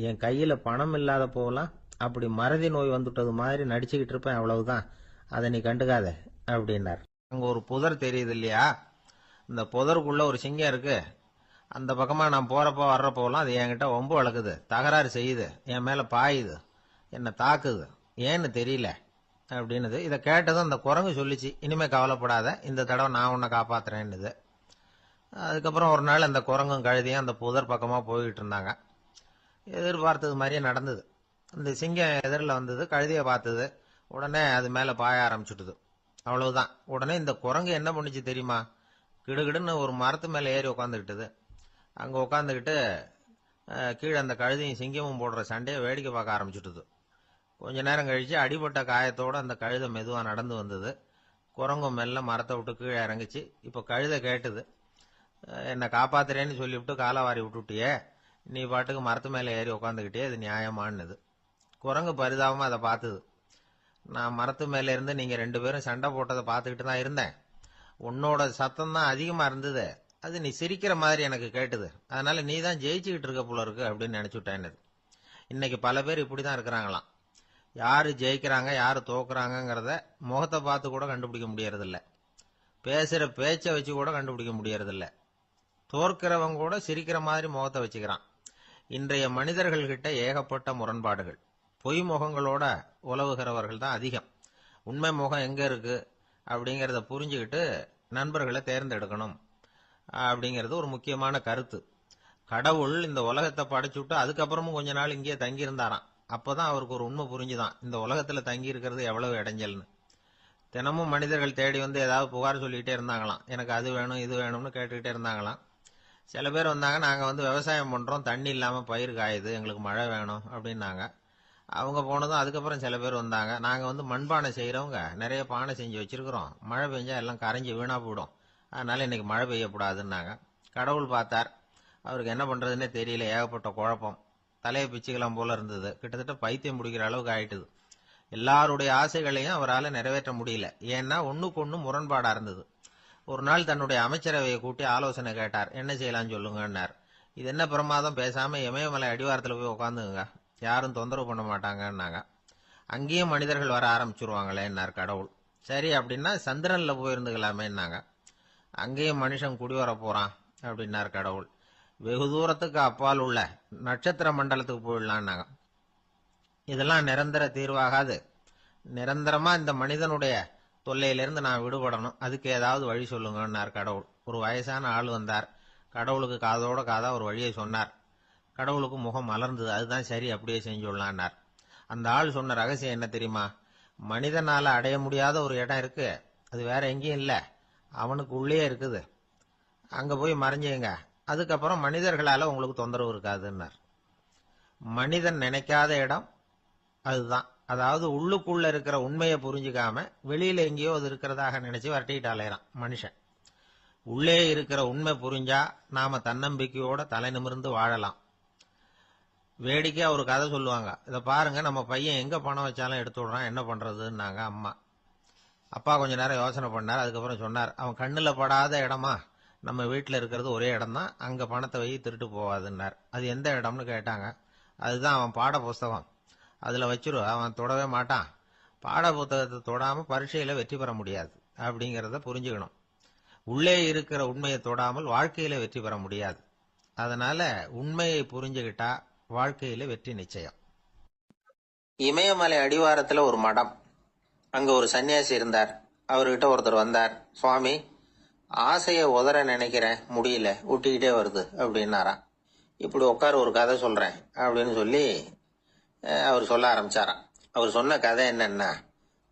என் கையில பணம் இல்லாத போகலாம், அப்படி மறதி நோய் வந்துட்டது மாதிரி நடிச்சுக்கிட்டு இருப்பேன், அவ்வளவுதான், அதை நீ கண்டுக்காத அப்படின்னார். அங்க ஒரு புதர் தெரியுது இல்லையா, இந்த புதருக்குள்ள ஒரு சிங்கம் இருக்கு. அந்த பக்கமா நான் போறப்போ வர்றப்போலாம் அது என்கிட்ட வம்பு வளர்க்குது, தகராறு செய்யுது, என் மேல பாயுது, என்னை தாக்குது, ஏன்னு தெரியல அப்படின்னுது. இதை கேட்டதும் அந்த குரங்கு சொல்லிச்சு, இனிமே கவலைப்படாத, இந்த தடவை நான் உன்னை காப்பாத்துறேன்னுது. அதுக்கப்புறம் ஒரு நாள் அந்த குரங்கும் கழுதியும் அந்த புதர் பக்கமா போய்கிட்டு இருந்தாங்க. எதிர்பார்த்தது மாதிரியே நடந்தது. அந்த சிங்கம் எதிரில் வந்தது, கழுதியை பார்த்தது, உடனே அது மேல பாய ஆரம்பிச்சுட்டுது. அவ்வளவுதான். உடனே இந்த குரங்கு என்ன பண்ணிச்சு தெரியுமா, கிடுகிடுன்னு ஒரு மரத்து மேல ஏறி உட்காந்துக்கிட்டது. அங்க உட்காந்துக்கிட்டு கீழே அந்த கழுதையும் சிங்கமும் போடுற சண்டையை வேடிக்கை பார்க்க ஆரம்பிச்சுட்டுது. கொஞ்ச நேரம் கழிச்சு அடிபட்ட காயத்தோட அந்த கழுதை மெதுவா நடந்து வந்தது. குரங்கும் மெல்ல மரத்தை விட்டு கீழே இறங்குச்சு. இப்ப கழுதை கேட்டுது, என்னை காப்பாத்துறேன்னு சொல்லிவிட்டு காலவாரி விட்டுட்டியே, நீ பாட்டுக்கு மரத்து மேல ஏறி உட்காந்துக்கிட்டே, இது நியாயமானது. குரங்கு பரிதாபமா அதை பார்த்தது. நான் மரத்து மேல இருந்து நீங்க 2 பேரும் சண்டை போட்டதை பார்த்துக்கிட்டு தான் இருந்தேன். உன்னோட சத்தம் தான் அதிகமா இருந்தது, அது நீ சிரிக்கிற மாதிரி எனக்கு கேட்டுது, அதனால நீ தான் ஜெயிச்சுக்கிட்டு இருக்க போல இருக்கு அப்படின்னு நினைச்சுட்டேன்னு. இன்னைக்கு பல பேர் இப்படிதான் இருக்கிறாங்களாம். யாரு ஜெயிக்கிறாங்க யாரு தோக்குறாங்கிறத முகத்தை பார்த்து கூட கண்டுபிடிக்க முடியறதில்ல. பேசுற பேச்சை வச்சு கூட கண்டுபிடிக்க முடியறதில்ல. தோற்கிறவங்க கூட சிரிக்கிற மாதிரி முகத்தை வச்சுக்கிறான். இன்றைய மனிதர்கள் கிட்ட ஏகப்பட்ட முரண்பாடுகள். பொய் முகங்களோட உலவுகிறவர்கள் தான் அதிகம். உண்மை முகம் எங்க இருக்கு அப்படிங்கறத புரிஞ்சுக்கிட்டு நண்பர்களை தேர்ந்தெடுக்கணும் அப்படிங்கிறது ஒரு முக்கியமான கருத்து. கடவுள் இந்த உலகத்தை படைச்சுட்டு அதுக்கப்புறமும் கொஞ்ச நாள் இங்கேயே தங்கி இருந்தாராம். அப்பதான் அவருக்கு ஒரு உண்மை புரிஞ்சுதான், இந்த உலகத்துல தங்கி இருக்கிறது எவ்வளவு இடைஞ்சல்னு. தினமும் மனிதர்கள் தேடி ஏதாவது புகார் சொல்லிக்கிட்டே இருந்தாங்களாம். எனக்கு அது வேணும் இது வேணும்னு கேட்டுக்கிட்டே இருந்தாங்களாம். சில பேர் வந்தாங்க, நாங்க விவசாயம் பண்றோம், தண்ணி இல்லாம பயிர் காயுது, எங்களுக்கு மழை வேணும் அப்படின்னாங்க. அவங்க போனதும் அதுக்கப்புறம் சில பேர் வந்தாங்க, நாங்க மண்பானை செய்யறவங்க, நிறைய பானை செஞ்சு வச்சிருக்கிறோம், மழை பெஞ்சா எல்லாம் கரைஞ்சி வீணா போயிடும், அதனால இன்னைக்கு மழை பெய்யக்கூடாதுன்னாங்க. கடவுள் பார்த்தார், அவருக்கு என்ன பண்றதுன்னே தெரியல, ஏகப்பட்ட குழப்பம், தலையை பிச்சுக்கலாம் போல இருந்தது, கிட்டத்தட்ட பைத்தியம் முடிக்கிற அளவுக்கு ஆயிட்டுது. எல்லாருடைய ஆசைகளையும் அவரால் நிறைவேற்ற முடியல, ஏன்னா ஒண்ணுக்கு ஒண்ணு முரண்பாடா இருந்தது. ஒரு நாள் தன்னுடைய அமைச்சரவையை கூட்டி ஆலோசனை கேட்டார், என்ன செய்யலாம்னு சொல்லுங்கன்னார். இது என்ன பிரமாதம், பேசாம இமயமலை அடிவாரத்துல போய் உட்காந்துங்க, யாரும் தொந்தரவு பண்ண மாட்டாங்கன்னாங்க. அங்கேயும் மனிதர்கள் வர ஆரம்பிச்சுருவாங்களேன்னார் கடவுள். சரி அப்படின்னா சந்திரன்ல போயிருந்துக்கலாமேன்னாங்க. அங்கேயும் மனுஷன் குடி வர போறான் அப்படின்னார் கடவுள். வெகு தூரத்துக்கு அப்பால் உள்ள நட்சத்திர மண்டலத்துக்கு போயிடலான்னாங்க. இதெல்லாம் நிரந்தர தீர்வாகாது, நிரந்தரமா இந்த மனிதனுடைய தொல்லையிலிருந்து நான் விடுபடணும், அதுக்கு ஏதாவது வழி சொல்லுங்கன்னார் கடவுள். ஒரு வயசான ஆள் வந்தார். கடவுளுக்கு காதோட காதா ஒரு வழியை சொன்னார். கடவுளுக்கு முகம் மலர்ந்தது. அதுதான் சரி, அப்படியே செஞ்சுடலான்னார். அந்த ஆள் சொன்ன ரகசியம் என்ன தெரியுமா? மனிதனால அடைய முடியாத ஒரு இடம் இருக்கு, அது வேற எங்கேயும் இல்ல, அவனுக்கு உள்ளே இருக்குது. அங்க போய் மறைஞ்சுங்க, அதுக்கப்புறம் மனிதர்களால உங்களுக்கு தொந்தரவு இருக்காதுன்னார். மனிதன் நினைக்காத இடம் அதுதான். அதாவது உள்ளுக்குள்ள இருக்கிற உண்மையை புரிஞ்சுக்காம வெளியில எங்கேயோ அது இருக்கிறதாக நினைச்சு வரட்டிட்டு அலையறான் மனுஷன். உள்ளே இருக்கிற உண்மை புரிஞ்சா நாம தன்னம்பிக்கையோட தலை நிமிர்ந்து வாழலாம். வேடிக்கையா ஒரு கதை சொல்லுவாங்க. இதை பாருங்க, நம்ம பையன் எங்க பணம் வச்சாலும் எடுத்து விடுறான், என்ன பண்றதுன்னாங்க அம்மா. அப்பா கொஞ்ச நேரம் யோசனை பண்ணார். அதுக்கப்புறம் சொன்னார், அவன் கண்ணுல படாத இடமா நம்ம வீட்டில் இருக்கிறது ஒரே இடம் தான், அங்க பணத்தை வை திருட்டு போவாதுன்னார். அது எந்த இடம்னு கேட்டாங்க. அதுதான் அவன் பாட புஸ்தகம், அதுல வச்சிரு, அவன் தொடவே மாட்டான். பாட புத்தகத்தை தொடாம பரீட்சையில வெற்றி பெற முடியாது அப்படிங்கறத புரிஞ்சுக்கணும். உள்ளே இருக்கிற உண்மையை தொடாமல் வாழ்க்கையில வெற்றி பெற முடியாது. அதனால உண்மையை புரிஞ்சுகிட்டா வாழ்க்கையில வெற்றி நிச்சயம். இமயமலை அடிவாரத்துல ஒரு மடம். அங்க ஒரு சன்னியாசி இருந்தார். அவர்கிட்ட ஒருத்தர் வந்தார். சுவாமி, ஆசைய உதற நினைக்கிறேன், முடியல, ஊட்டிக்கிட்டே வருது அப்படின்னாராம். இப்படி உட்கார, ஒரு கதை சொல்றேன் அப்படின்னு சொல்லி அவர் சொல்ல ஆரம்பிச்சாராம். அவர் சொன்ன கதை என்னன்னா,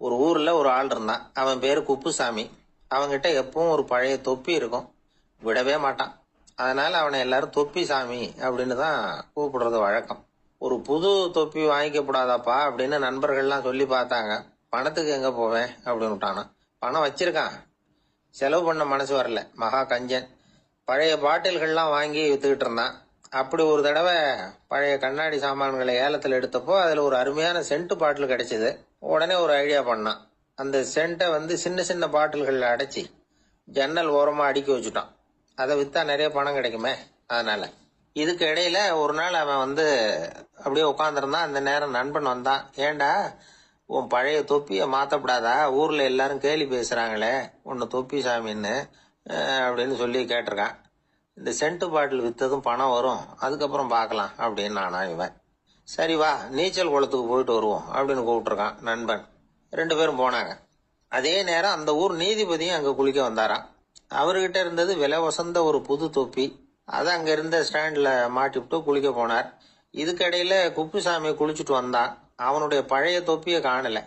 ஒரு ஊர்ல ஒரு ஆள் இருந்தான். அவன் பேரு குப்புசாமி. அவன்கிட்ட எப்பவும் ஒரு பழைய தொப்பி இருக்கும், விடவே மாட்டான். அதனால அவனை எல்லாரும் தொப்பி சாமி அப்படின்னு தான் கூப்பிடுறது வழக்கம். ஒரு புது தொப்பி வாங்கிக்கப்படாதாப்பா அப்படின்னு நண்பர்கள்லாம் சொல்லி பார்த்தாங்க. பணத்துக்கு எங்க போவேன் அப்படின்னு விட்டானா. பணம் வச்சிருக்கான், செலவு பண்ண மனசு வரல, மகா கஞ்சன். பழைய பாட்டில்கள்லாம் வாங்கி வித்துக்கிட்டு இருந்தான். அப்படி ஒரு தடவை பழைய கண்ணாடி சாமான்களை ஏலத்தில் எடுத்தப்போ அதுல ஒரு அருமையான சென்ட் பாட்டில் கிடைச்சது. உடனே ஒரு ஐடியா பண்ணான். அந்த சென்ட்டை சின்ன சின்ன பாட்டில்கள்ல அடைச்சி ஜன்னல் ஓரமா அடுக்கி வச்சுட்டான். அதை வித்தா நிறைய பணம் கிடைக்குமே, அதனால. இதுக்கு இடையில ஒரு நாள் அவன் அப்படியே உட்காந்துருந்தான். அந்த நேரம் நண்பன் வந்தான். ஏண்டா, உன் பழைய தொப்பியை மாத்தப்படாதா, ஊர்ல எல்லாரும் கேலி பேசுறாங்களே உன்னை தொப்பி சாமின்னு அப்படின்னு சொல்லி கேட்டிருக்கான். இந்த சென்ட் பாட்டில் வித்ததும் பணம் வரும், அதுக்கப்புறம் பார்க்கலாம் அப்படின்னு நானா இவன். சரி வா, நீச்சல் குளத்துக்கு போயிட்டு வருவோம் அப்படின்னு கூப்பிட்டுருக்கான் நண்பன். 2 பேரும் போனாங்க. அதே நேரம் அந்த ஊர் நீதிபதியும் அங்க குளிக்க வந்தாராம். அவர்கிட்ட இருந்தது விலை வசந்த ஒரு புது தொப்பி. அதை அங்க இருந்த ஸ்டாண்ட்ல மாட்டிவிட்டு குளிக்க போனார். இதுக்கிடையில குப்புசாமி குளிச்சுட்டு வந்தான். அவனுடைய பழைய தொப்பியை காணல.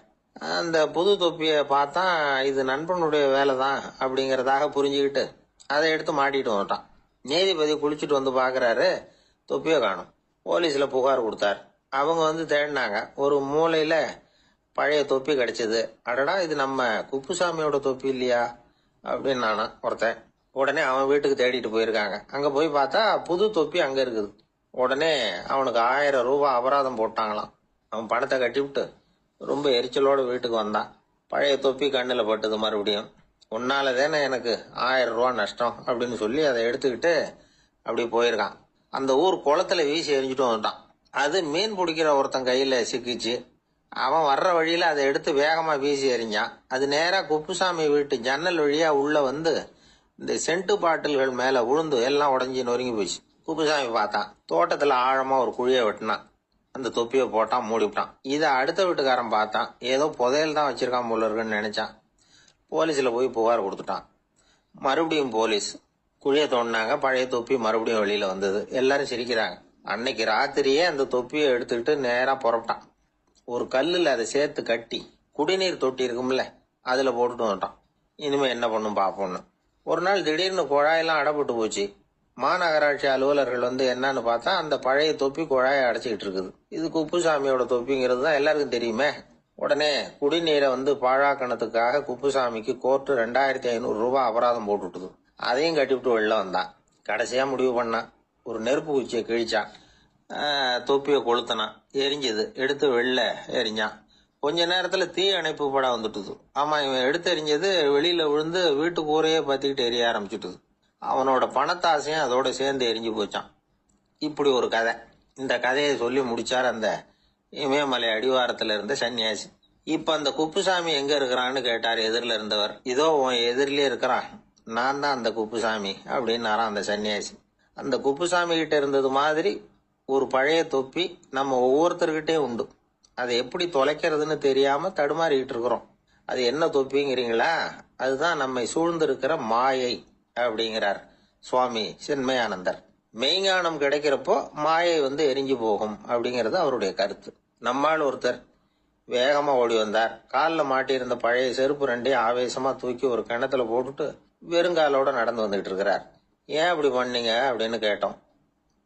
அந்த புது தொப்பியை பார்த்தா இது நண்பனுடைய வேலை தான் அப்படிங்கறதாக புரிஞ்சுக்கிட்டு அதை எடுத்து மாட்டிட்டு வந்துட்டான். நீதிபதி குளிச்சுட்டு வந்து பாக்குறாரு, தொப்பியை காணும். போலீஸ்ல புகார் கொடுத்தார். அவங்க தேடினாங்க. ஒரு மூலையில பழைய தொப்பி கிடைச்சது. அடடா, இது நம்ம குப்புசாமியோட தொப்பி இல்லையா அப்படின்னு நானா ஒருத்தன். உடனே அவன் வீட்டுக்கு தேடிட்டு போயிருக்காங்க. அங்க போய் பார்த்தா புது தொப்பி அங்க இருக்குது. உடனே அவனுக்கு 1000 ரூபாய் அபராதம் போட்டாங்களாம். அவன் பணத்தை கட்டிவிட்டு ரொம்ப எரிச்சலோட வீட்டுக்கு வந்தான். பழைய தொப்பி கண்ணுல பட்டது மறுபடியும். உன்னாலதானே எனக்கு 1000 ரூபாய் நஷ்டம் அப்படின்னு சொல்லி அதை எடுத்துக்கிட்டு அப்படி போயிருக்கான். அந்த ஊர் குளத்துல வீசி எரிஞ்சுட்டு வந்துட்டான். அது மீன் பிடிக்கிற ஒருத்தன் கையில சிக்கிச்சு. அவன் வர்ற வழியில அதை எடுத்து வேகமா வீசி எறிஞ்சான். அது நேரா குப்புசாமி வீட்டு ஜன்னல் வழியா உள்ள இந்த சென்ட் பாட்டில்கள் மேல விழுந்து எல்லாம் உடஞ்சி நொறுங்கி போச்சு. குப்புசாமி பார்த்தான். தோட்டத்துல ஆழமா ஒரு குழியை வெட்டினான். அந்த தொப்பியை போட்டான், மூடிவிட்டான். இதை அடுத்த வீட்டுக்காரன் பார்த்தான். ஏதோ புதையல் தான் வச்சிருக்கான் போல இருக்குன்னு நினைச்சான். போலீஸ்ல போய் புகார் கொடுத்துட்டான். மறுபடியும் போலீஸ் குழியை தோண்டினாங்க. பழைய தொப்பி மறுபடியும் வெளியில வந்தது. எல்லாரும் சிரிக்கிறாங்க. அன்னைக்கு ராத்திரியே அந்த தொப்பியை எடுத்துக்கிட்டு நேரா புறப்பட்டான். ஒரு கல்லுல அதை சேர்த்து கட்டி குடிநீர் தொட்டி இருக்கும்ல, அதுல போட்டுட்டு வந்துட்டான். இனிமே என்ன பண்ணும் பாப்போம்னு. ஒரு நாள் திடீர்னு குழாயெல்லாம் அடைப்பட்டு போச்சு. மாநகராட்சி அலுவலர்கள் என்னன்னு பார்த்தா அந்த பழைய தொப்பி குழாயை அடைச்சிக்கிட்டு இருக்குது. இது குப்புசாமியோட தொப்பிங்கிறது தான் எல்லாருக்கும் தெரியுமே. உடனே குடிநீரை பாழாக்கணத்துக்காக குப்புசாமிக்கு கோர்ட்டு 2500 ரூபாய் அபராதம் போட்டுட்டுது. அதையும் கட்டிவிட்டு வெளில வந்தான். கடைசியா முடிவு பண்ணான். ஒரு நெருப்பு குச்சியை கிழிச்சான். தொப்பியை கொளுத்தினான். எரிஞ்சது. எடுத்து வெளில எரிஞ்சான். கொஞ்ச நேரத்துல தீ அணைப்பு படம் வந்துட்டுது. ஆமா, இவன் எடுத்து எரிஞ்சது வெளியில விழுந்து வீட்டு கூரையே பத்திக்கிட்டு எரிய ஆரம்பிச்சுட்டுது. அவனோட பணத்தாசையும் அதோட சேர்ந்து எரிஞ்சு போச்சான். இப்படி ஒரு கதை. இந்த கதையை சொல்லி முடிச்சார் அந்த இமயமலை அடிவாரத்துல இருந்த சன்னியாசி. இப்ப அந்த குப்புசாமி எங்க இருக்கிறான்னு கேட்டார் எதிரில இருந்தவர். இதோ உன் எதிரிலே இருக்கிறான், நான் தான் அந்த குப்புசாமி அப்படின்னாராம் அந்த சன்னியாசி. அந்த குப்புசாமி கிட்ட இருந்தது மாதிரி ஒரு பழைய தொப்பி நம்ம ஒவ்வொருத்தர்கிட்டயும் உண்டு. அதை எப்படி தொலைக்கிறதுன்னு தெரியாம தடுமாறிக்கிட்டு இருக்கிறோம். அது என்ன தொப்பிங்கிறீங்களா? அதுதான் நம்மை சூழ்ந்திருக்கிற மாயை அப்படிங்கிறார் சுவாமி சின்மயானந்தர். மெய்ஞானம் கிடைக்கிறப்போ மாயை எரிஞ்சு போகும் அப்படிங்கிறது அவருடைய கருத்து. நம்மால் ஒருத்தர் வேகமா ஓடி வந்தார். காலில் மாட்டியிருந்த பழைய செருப்பு ரெண்டையும் ஆவேசமா தூக்கி ஒரு கிணத்துல போட்டுட்டு வெறுங்காலோட நடந்து வந்துகிட்டு இருக்கிறார். ஏன் அப்படி பண்ணீங்க அப்படின்னு கேட்டோம்.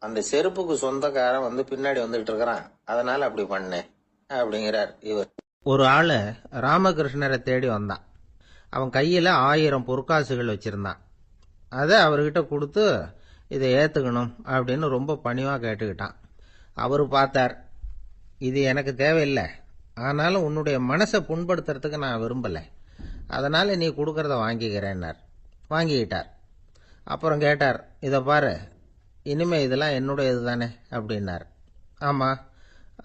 அந்த செருப்புக்கு சொந்தக்காரன் பின்னாடி வந்துகிட்டு இருக்கிறான், அதனால அப்படி பண்ணேன் அப்படிங்கிறார் இவர். ஒரு ஆளு ராமகிருஷ்ணரை தேடி வந்தான். அவன் கையில 1000 பொற்காசுகள் வச்சிருந்தான். அதை அவர்கிட்ட கொடுத்து இதை ஏத்துக்கணும் அப்படின்னு ரொம்ப பணிவா கேட்டுக்கிட்டான். அவரு பார்த்தார், இது எனக்கு தேவையில்லை, ஆனாலும் உன்னுடைய மனசை புண்படுத்துறதுக்கு நான் விரும்பல, அதனால நீ கொடுக்கறத வாங்கிக்கிறேன்னார். வாங்கிக்கிட்டார். அப்புறம் கேட்டார், இதை பாரு, இனிமே இதெல்லாம் என்னுடையது தானே அப்படின்னார். ஆமா,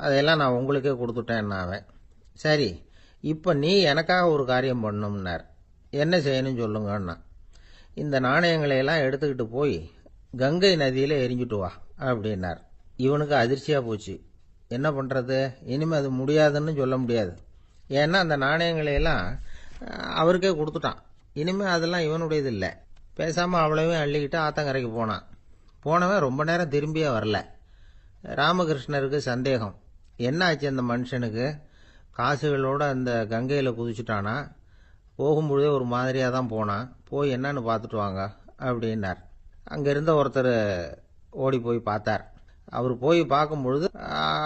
அதையெல்லாம் நான் உங்களுக்கே கொடுத்துட்டேன். அவன், சரி, இப்போ நீ எனக்காக ஒரு காரியம் பண்ணணும்னார். என்ன செய்யணும்னு சொல்லுங்கன்னா, இந்த நாணயங்களையெல்லாம் எடுத்துக்கிட்டு போய் கங்கை நதியில் எரிஞ்சுட்டு வா அப்படின்னார். இவனுக்கு அதிர்ச்சியாக போச்சு. என்ன பண்ணுறது, இனிமேல் அது முடியாதுன்னு சொல்ல முடியாது. ஏன்னா அந்த நாணயங்களையெல்லாம் அவருக்கே கொடுத்துட்டான். இனிமேல் அதெல்லாம் இவனுடையது இல்லை. பேசாமல் அவ்வளவே அள்ளிக்கிட்டு ஆத்தங்கரைக்கு போனான். போனவன் ரொம்ப நேரம் திரும்பியே வரல. ராமகிருஷ்ணருக்கு சந்தேகம், என்ன ஆச்சு அந்த மனுஷனுக்கு, காசுகளோட அந்த கங்கையில் குதிச்சுட்டானா, போகும்பொழுதே ஒரு மாதிரியாக தான் போனான், போய் என்னன்னு பார்த்துட்டு வாங்க அப்படின்னார். அங்கே இருந்த ஒருத்தர் ஓடி போய் பார்த்தார். அவர் போய் பார்க்கும்பொழுது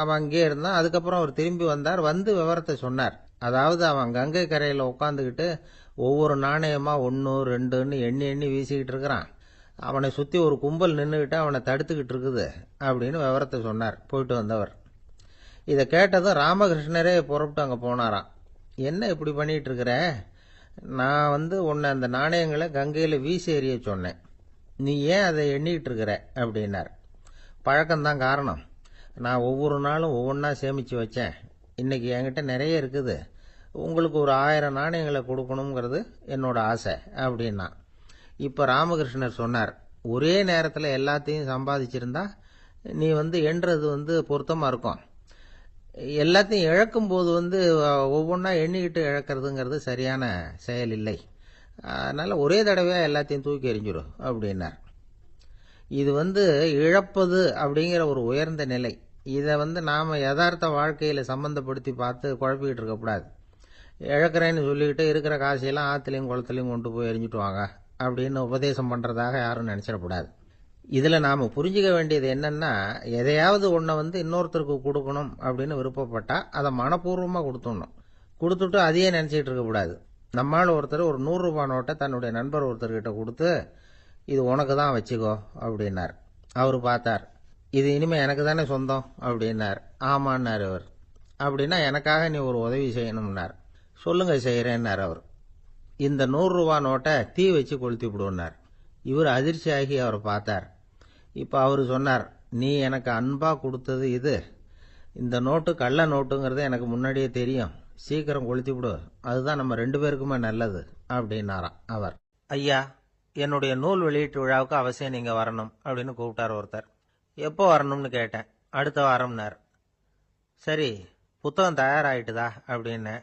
அவன் அங்கேயே இருந்தான். அதுக்கப்புறம் அவர் திரும்பி வந்தார். வந்து விவரத்தை சொன்னார். அதாவது அவன் கங்கை கரையில் உட்காந்துக்கிட்டு ஒவ்வொரு நாணயமா 1 2ன்னு எண்ணி எண்ணி வீசிக்கிட்டு இருக்கிறான். அவனை சுற்றி ஒரு கும்பல் நின்றுக்கிட்டு அவனை தடுத்துக்கிட்டு இருக்குது அப்படின்னு விவரத்தை சொன்னார் போயிட்டு வந்தவர். இதை கேட்டதும் ராமகிருஷ்ணரே புறப்பட்டு அங்கே போனாராம். என்ன இப்படி பண்ணிட்டு இருக்கிற, நான் உன்னை அந்த நாணயங்களை கங்கையில் வீசி எறிய சொன்னேன், நீ ஏன் அதை எண்ணிக்கிட்டு இருக்கிற அப்படின்னார். பழக்கம்தான் காரணம், நான் ஒவ்வொரு நாளும் ஒவ்வொன்றா சேமித்து வச்சேன். இன்னைக்கு என்கிட்ட நிறைய இருக்குது, உங்களுக்கு ஒரு 1000 நாணயங்களை கொடுக்கணுங்கிறது என்னோட ஆசை அப்படின்னா. இப்போ ராமகிருஷ்ணர் சொன்னார், ஒரே நேரத்தில் எல்லாத்தையும் சம்பாதிச்சிருந்தா நீ எண்ணுறது பொருத்தமாக இருக்கும். எல்லாத்தையும் இழக்கும் போது ஒவ்வொன்றா எண்ணிக்கிட்டு இழக்கிறதுங்கிறது சரியான செயல் இல்லை. அதனால ஒரே தடவையாக எல்லாத்தையும் தூக்கி எறிஞ்சிடும் அப்படின்னார். இது இழப்பது அப்படிங்கிற ஒரு உயர்ந்த நிலை. இதை நாம் யதார்த்த வாழ்க்கையில் சம்பந்தப்படுத்தி பார்த்து குழப்பிக்கிட்டு இருக்கக்கூடாது. இழக்கிறேன்னு சொல்லிக்கிட்டு இருக்கிற காசையெல்லாம் ஆற்றுலையும் குளத்துலையும் கொண்டு போய் எரிஞ்சிட்டு வாங்க அப்படின்னு உபதேசம் பண்ணுறதாக யாரும் நினச்சிடக்கூடாது. இதில் நாம் புரிஞ்சிக்க வேண்டியது என்னன்னா, எதையாவது ஒன்றை இன்னொருத்தருக்கு கொடுக்கணும் அப்படின்னு விருப்பப்பட்டா அதை மனப்பூர்வமாக கொடுத்துடணும். கொடுத்துட்டு அதையே நினச்சிக்கிட்டு இருக்கக்கூடாது. நம்மால் ஒருத்தர் ஒரு 100 ரூபாய் நோட்டை தன்னுடைய நண்பர் ஒருத்தர்கிட்ட கொடுத்து, இது உனக்கு தான் வச்சுக்கோ அப்படின்னார். அவர் பார்த்தார், இது இனிமேல் எனக்கு தானே சொந்தம் அப்படின்னார். ஆமான்னார் அவர். அப்படின்னா எனக்காக நீ ஒரு உதவி செய்யணும்னார். சொல்லுங்க, செய்கிறேன்னார் அவர். இந்த 100 ரூபாய் நோட்டை தீ வச்சு கொளுத்தி விடுனார். இவர் அதிர்ச்சியாகி அவரை பார்த்தார். இப்போ அவர் சொன்னார், நீ எனக்கு அன்பா கொடுத்தது இது, இந்த நோட்டு கள்ள நோட்டுங்கிறது எனக்கு முன்னாடியே தெரியும், சீக்கிரம் கொளுத்தி விடு, அதுதான் நம்ம 2 பேருக்குமே நல்லது அப்படின்னாராம் அவர். ஐயா, என்னுடைய நூல் வெளியீட்டு விழாவுக்கு அவசியம் நீங்க வரணும் அப்படின்னு கூப்பிட்டார் ஒருத்தர். எப்போ வரணும்னு கேட்டேன். அடுத்த வாரம்னார். சரி, புத்தகம் தயாராகிட்டுதா அப்படின்னு.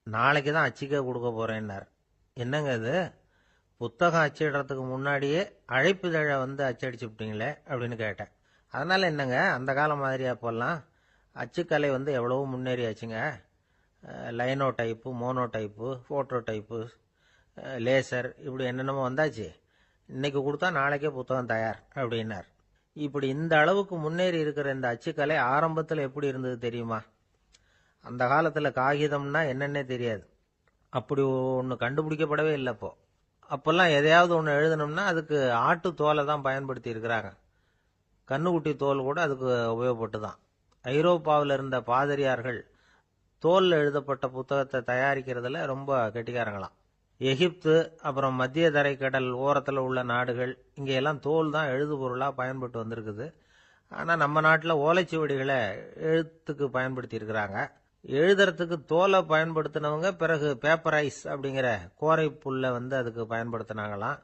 நாளைக்கு தான் அச்சிக்க கொடுக்க போறேன்னார். என்னங்க இது, புத்தகம் அச்சிடுறதுக்கு முன்னாடியே அழைப்புதழை அச்சடிச்சு விட்டீங்களே அப்படின்னு கேட்டேன். அதனால என்னங்க, அந்த காலம் மாதிரியா போடலாம், அச்சுக்கலை எவ்வளவோ முன்னேறியாச்சுங்க. Lino type, mono type, photo type, laser, இப்படி என்னென்னமோ வந்தாச்சு. இன்னைக்கு கொடுத்தா நாளைக்கே புத்தகம் தயார் அப்படின்னார். இப்படி இந்த அளவுக்கு முன்னேறி இருக்கிற இந்த அச்சுக்கலை ஆரம்பத்தில் எப்படி இருந்தது தெரியுமா? அந்த காலத்தில் காகிதம்னா என்னன்னே தெரியாது. அப்படி ஒன்று கண்டுபிடிக்கப்படவே இல்லை. அப்போல்லாம் எதையாவது ஒன்று எழுதணும்னா அதுக்கு ஆட்டு தோலை தான் பயன்படுத்தி இருக்கிறாங்க. கண்ணுக்குட்டி தோல் கூட அதுக்கு உபயோகப்பட்டு தான். ஐரோப்பாவில் இருந்த பாதிரியார்கள் தோலில் எழுதப்பட்ட புத்தகத்தை தயாரிக்கிறதுல ரொம்ப கெட்டிக்காரங்களாம். எகிப்து, அப்புறம் மத்திய தரைக்கடல் ஓரத்தில் உள்ள நாடுகள், இங்கெல்லாம் தோல் தான் எழுது பொருளாக பயன்பட்டு வந்திருக்குது. ஆனால் நம்ம நாட்டில் ஓலைச்சுவடிகளை எழுத்துக்கு பயன்படுத்தி இருக்கிறாங்க. எழுதுறதுக்கு தோலை பயன்படுத்தினவங்க பிறகு பேப்பரைஸ் அப்படிங்கிற கோரை புல்லை அதுக்கு பயன்படுத்தினாங்களாம்.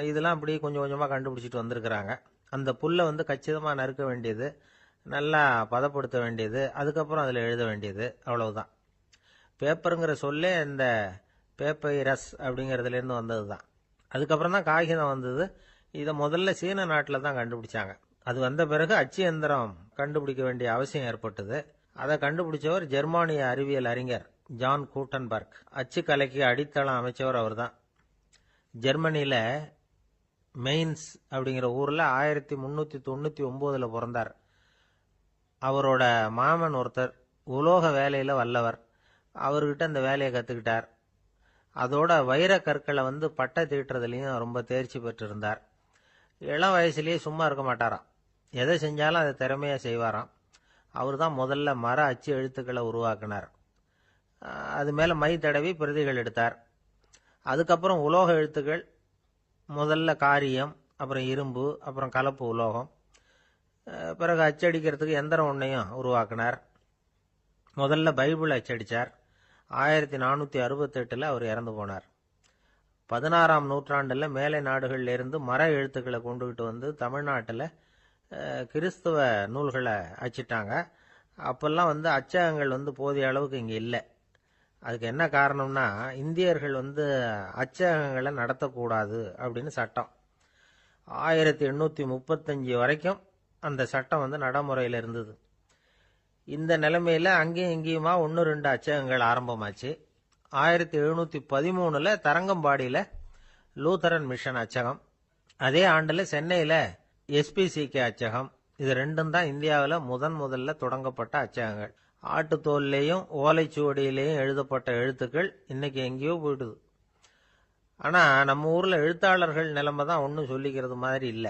இதெல்லாம் அப்படி கொஞ்சம் கொஞ்சமாக கண்டுபிடிச்சிட்டு வந்திருக்கிறாங்க. அந்த புல்லை கச்சிதமாக நறுக்க வேண்டியது, நல்லா பதப்படுத்த வேண்டியது, அதுக்கப்புறம் அதில் எழுத வேண்டியது, அவ்வளவுதான். பேப்பருங்கிற சொல்லே இந்த பேப்பைரஸ் அப்படிங்கிறதுலேருந்து வந்தது தான். அதுக்கப்புறம் தான் காகிதம் வந்தது. இதை முதல்ல சீன நாட்டில் தான் கண்டுபிடிச்சாங்க. அது வந்த பிறகு அச்சு எந்திரம் கண்டுபிடிக்க வேண்டிய அவசியம் ஏற்பட்டது. அதை கண்டுபிடிச்சவர் ஜெர்மானிய அறிவியல் அறிஞர் ஜான் கூட்டன்பர்க். அச்சு கலைக்கு அடித்தளம் அமைச்சவர் அவர் தான். ஜெர்மனியில மெயின்ஸ் அப்படிங்கிற ஊர்ல 1399 பிறந்தார். அவரோட மாமன் ஒருத்தர் உலோக வேலையில வல்லவர். அவர்கிட்ட அந்த வேலையை கத்துக்கிட்டார். அதோட வைர கற்களை பட்டை தீட்டுறதுலையும் ரொம்ப தேர்ச்சி பெற்றிருந்தார். இளம் வயசுலயே சும்மா இருக்க மாட்டாராம். எதை செஞ்சாலும் அதை திறமையா செய்வாராம். அவர் தான் முதல்ல மர அச்சு எழுத்துக்களை உருவாக்கினார். அது மேல மை தடவி பிரதிகள் எடுத்தார். அதுக்கப்புறம் உலோக எழுத்துக்கள், முதல்ல காரியம், அப்புறம் இரும்பு, அப்புறம் கலப்பு உலோகம். பிறகு அச்சடிக்கிறதுக்கு எந்திரம் ஒன்றையும் உருவாக்கினார். முதல்ல பைபிள் அச்சடிச்சார். 1468 அவர் இறந்து போனார். 16ஆம் நூற்றாண்டுல மேலை நாடுகள்ல இருந்து மர எழுத்துக்களை கொண்டுகிட்டு தமிழ்நாட்டில் கிறிஸ்துவ நூல்களை அச்சிட்டாங்க. அப்பெல்லாம் அச்சகங்கள் போதிய அளவுக்கு இங்க இல்லை. அதுக்கு என்ன காரணம்னா, இந்தியர்கள் அச்சகங்களை நடத்தக்கூடாது அப்படின்னு சட்டம். 1835 வரைக்கும் அந்த சட்டம் நடைமுறையில் இருந்தது. இந்த நிலைமையில அங்கேயும் இங்கேயுமா 1-2 அச்சகங்கள் ஆரம்பமாச்சு. 1713 தரங்கம்பாடியில லூத்தரன் மிஷன் அச்சகம், அதே ஆண்டுல சென்னையில SPCK அச்சகம். இது ரெண்டும் தான் இந்தியாவில் முதல்ல தொடங்கப்பட்ட அச்சகங்கள். ஆட்டுத்தோல்லையும் ஓலைச்சுவடியிலையும் எழுதப்பட்ட எழுத்துக்கள் இன்னைக்கு எங்கேயோ போயிடுது. ஆனா நம்ம ஊர்ல எழுத்தாளர்கள் நிலைமை தான் ஒன்னும் சொல்லிக்கிறது மாதிரி இல்லை.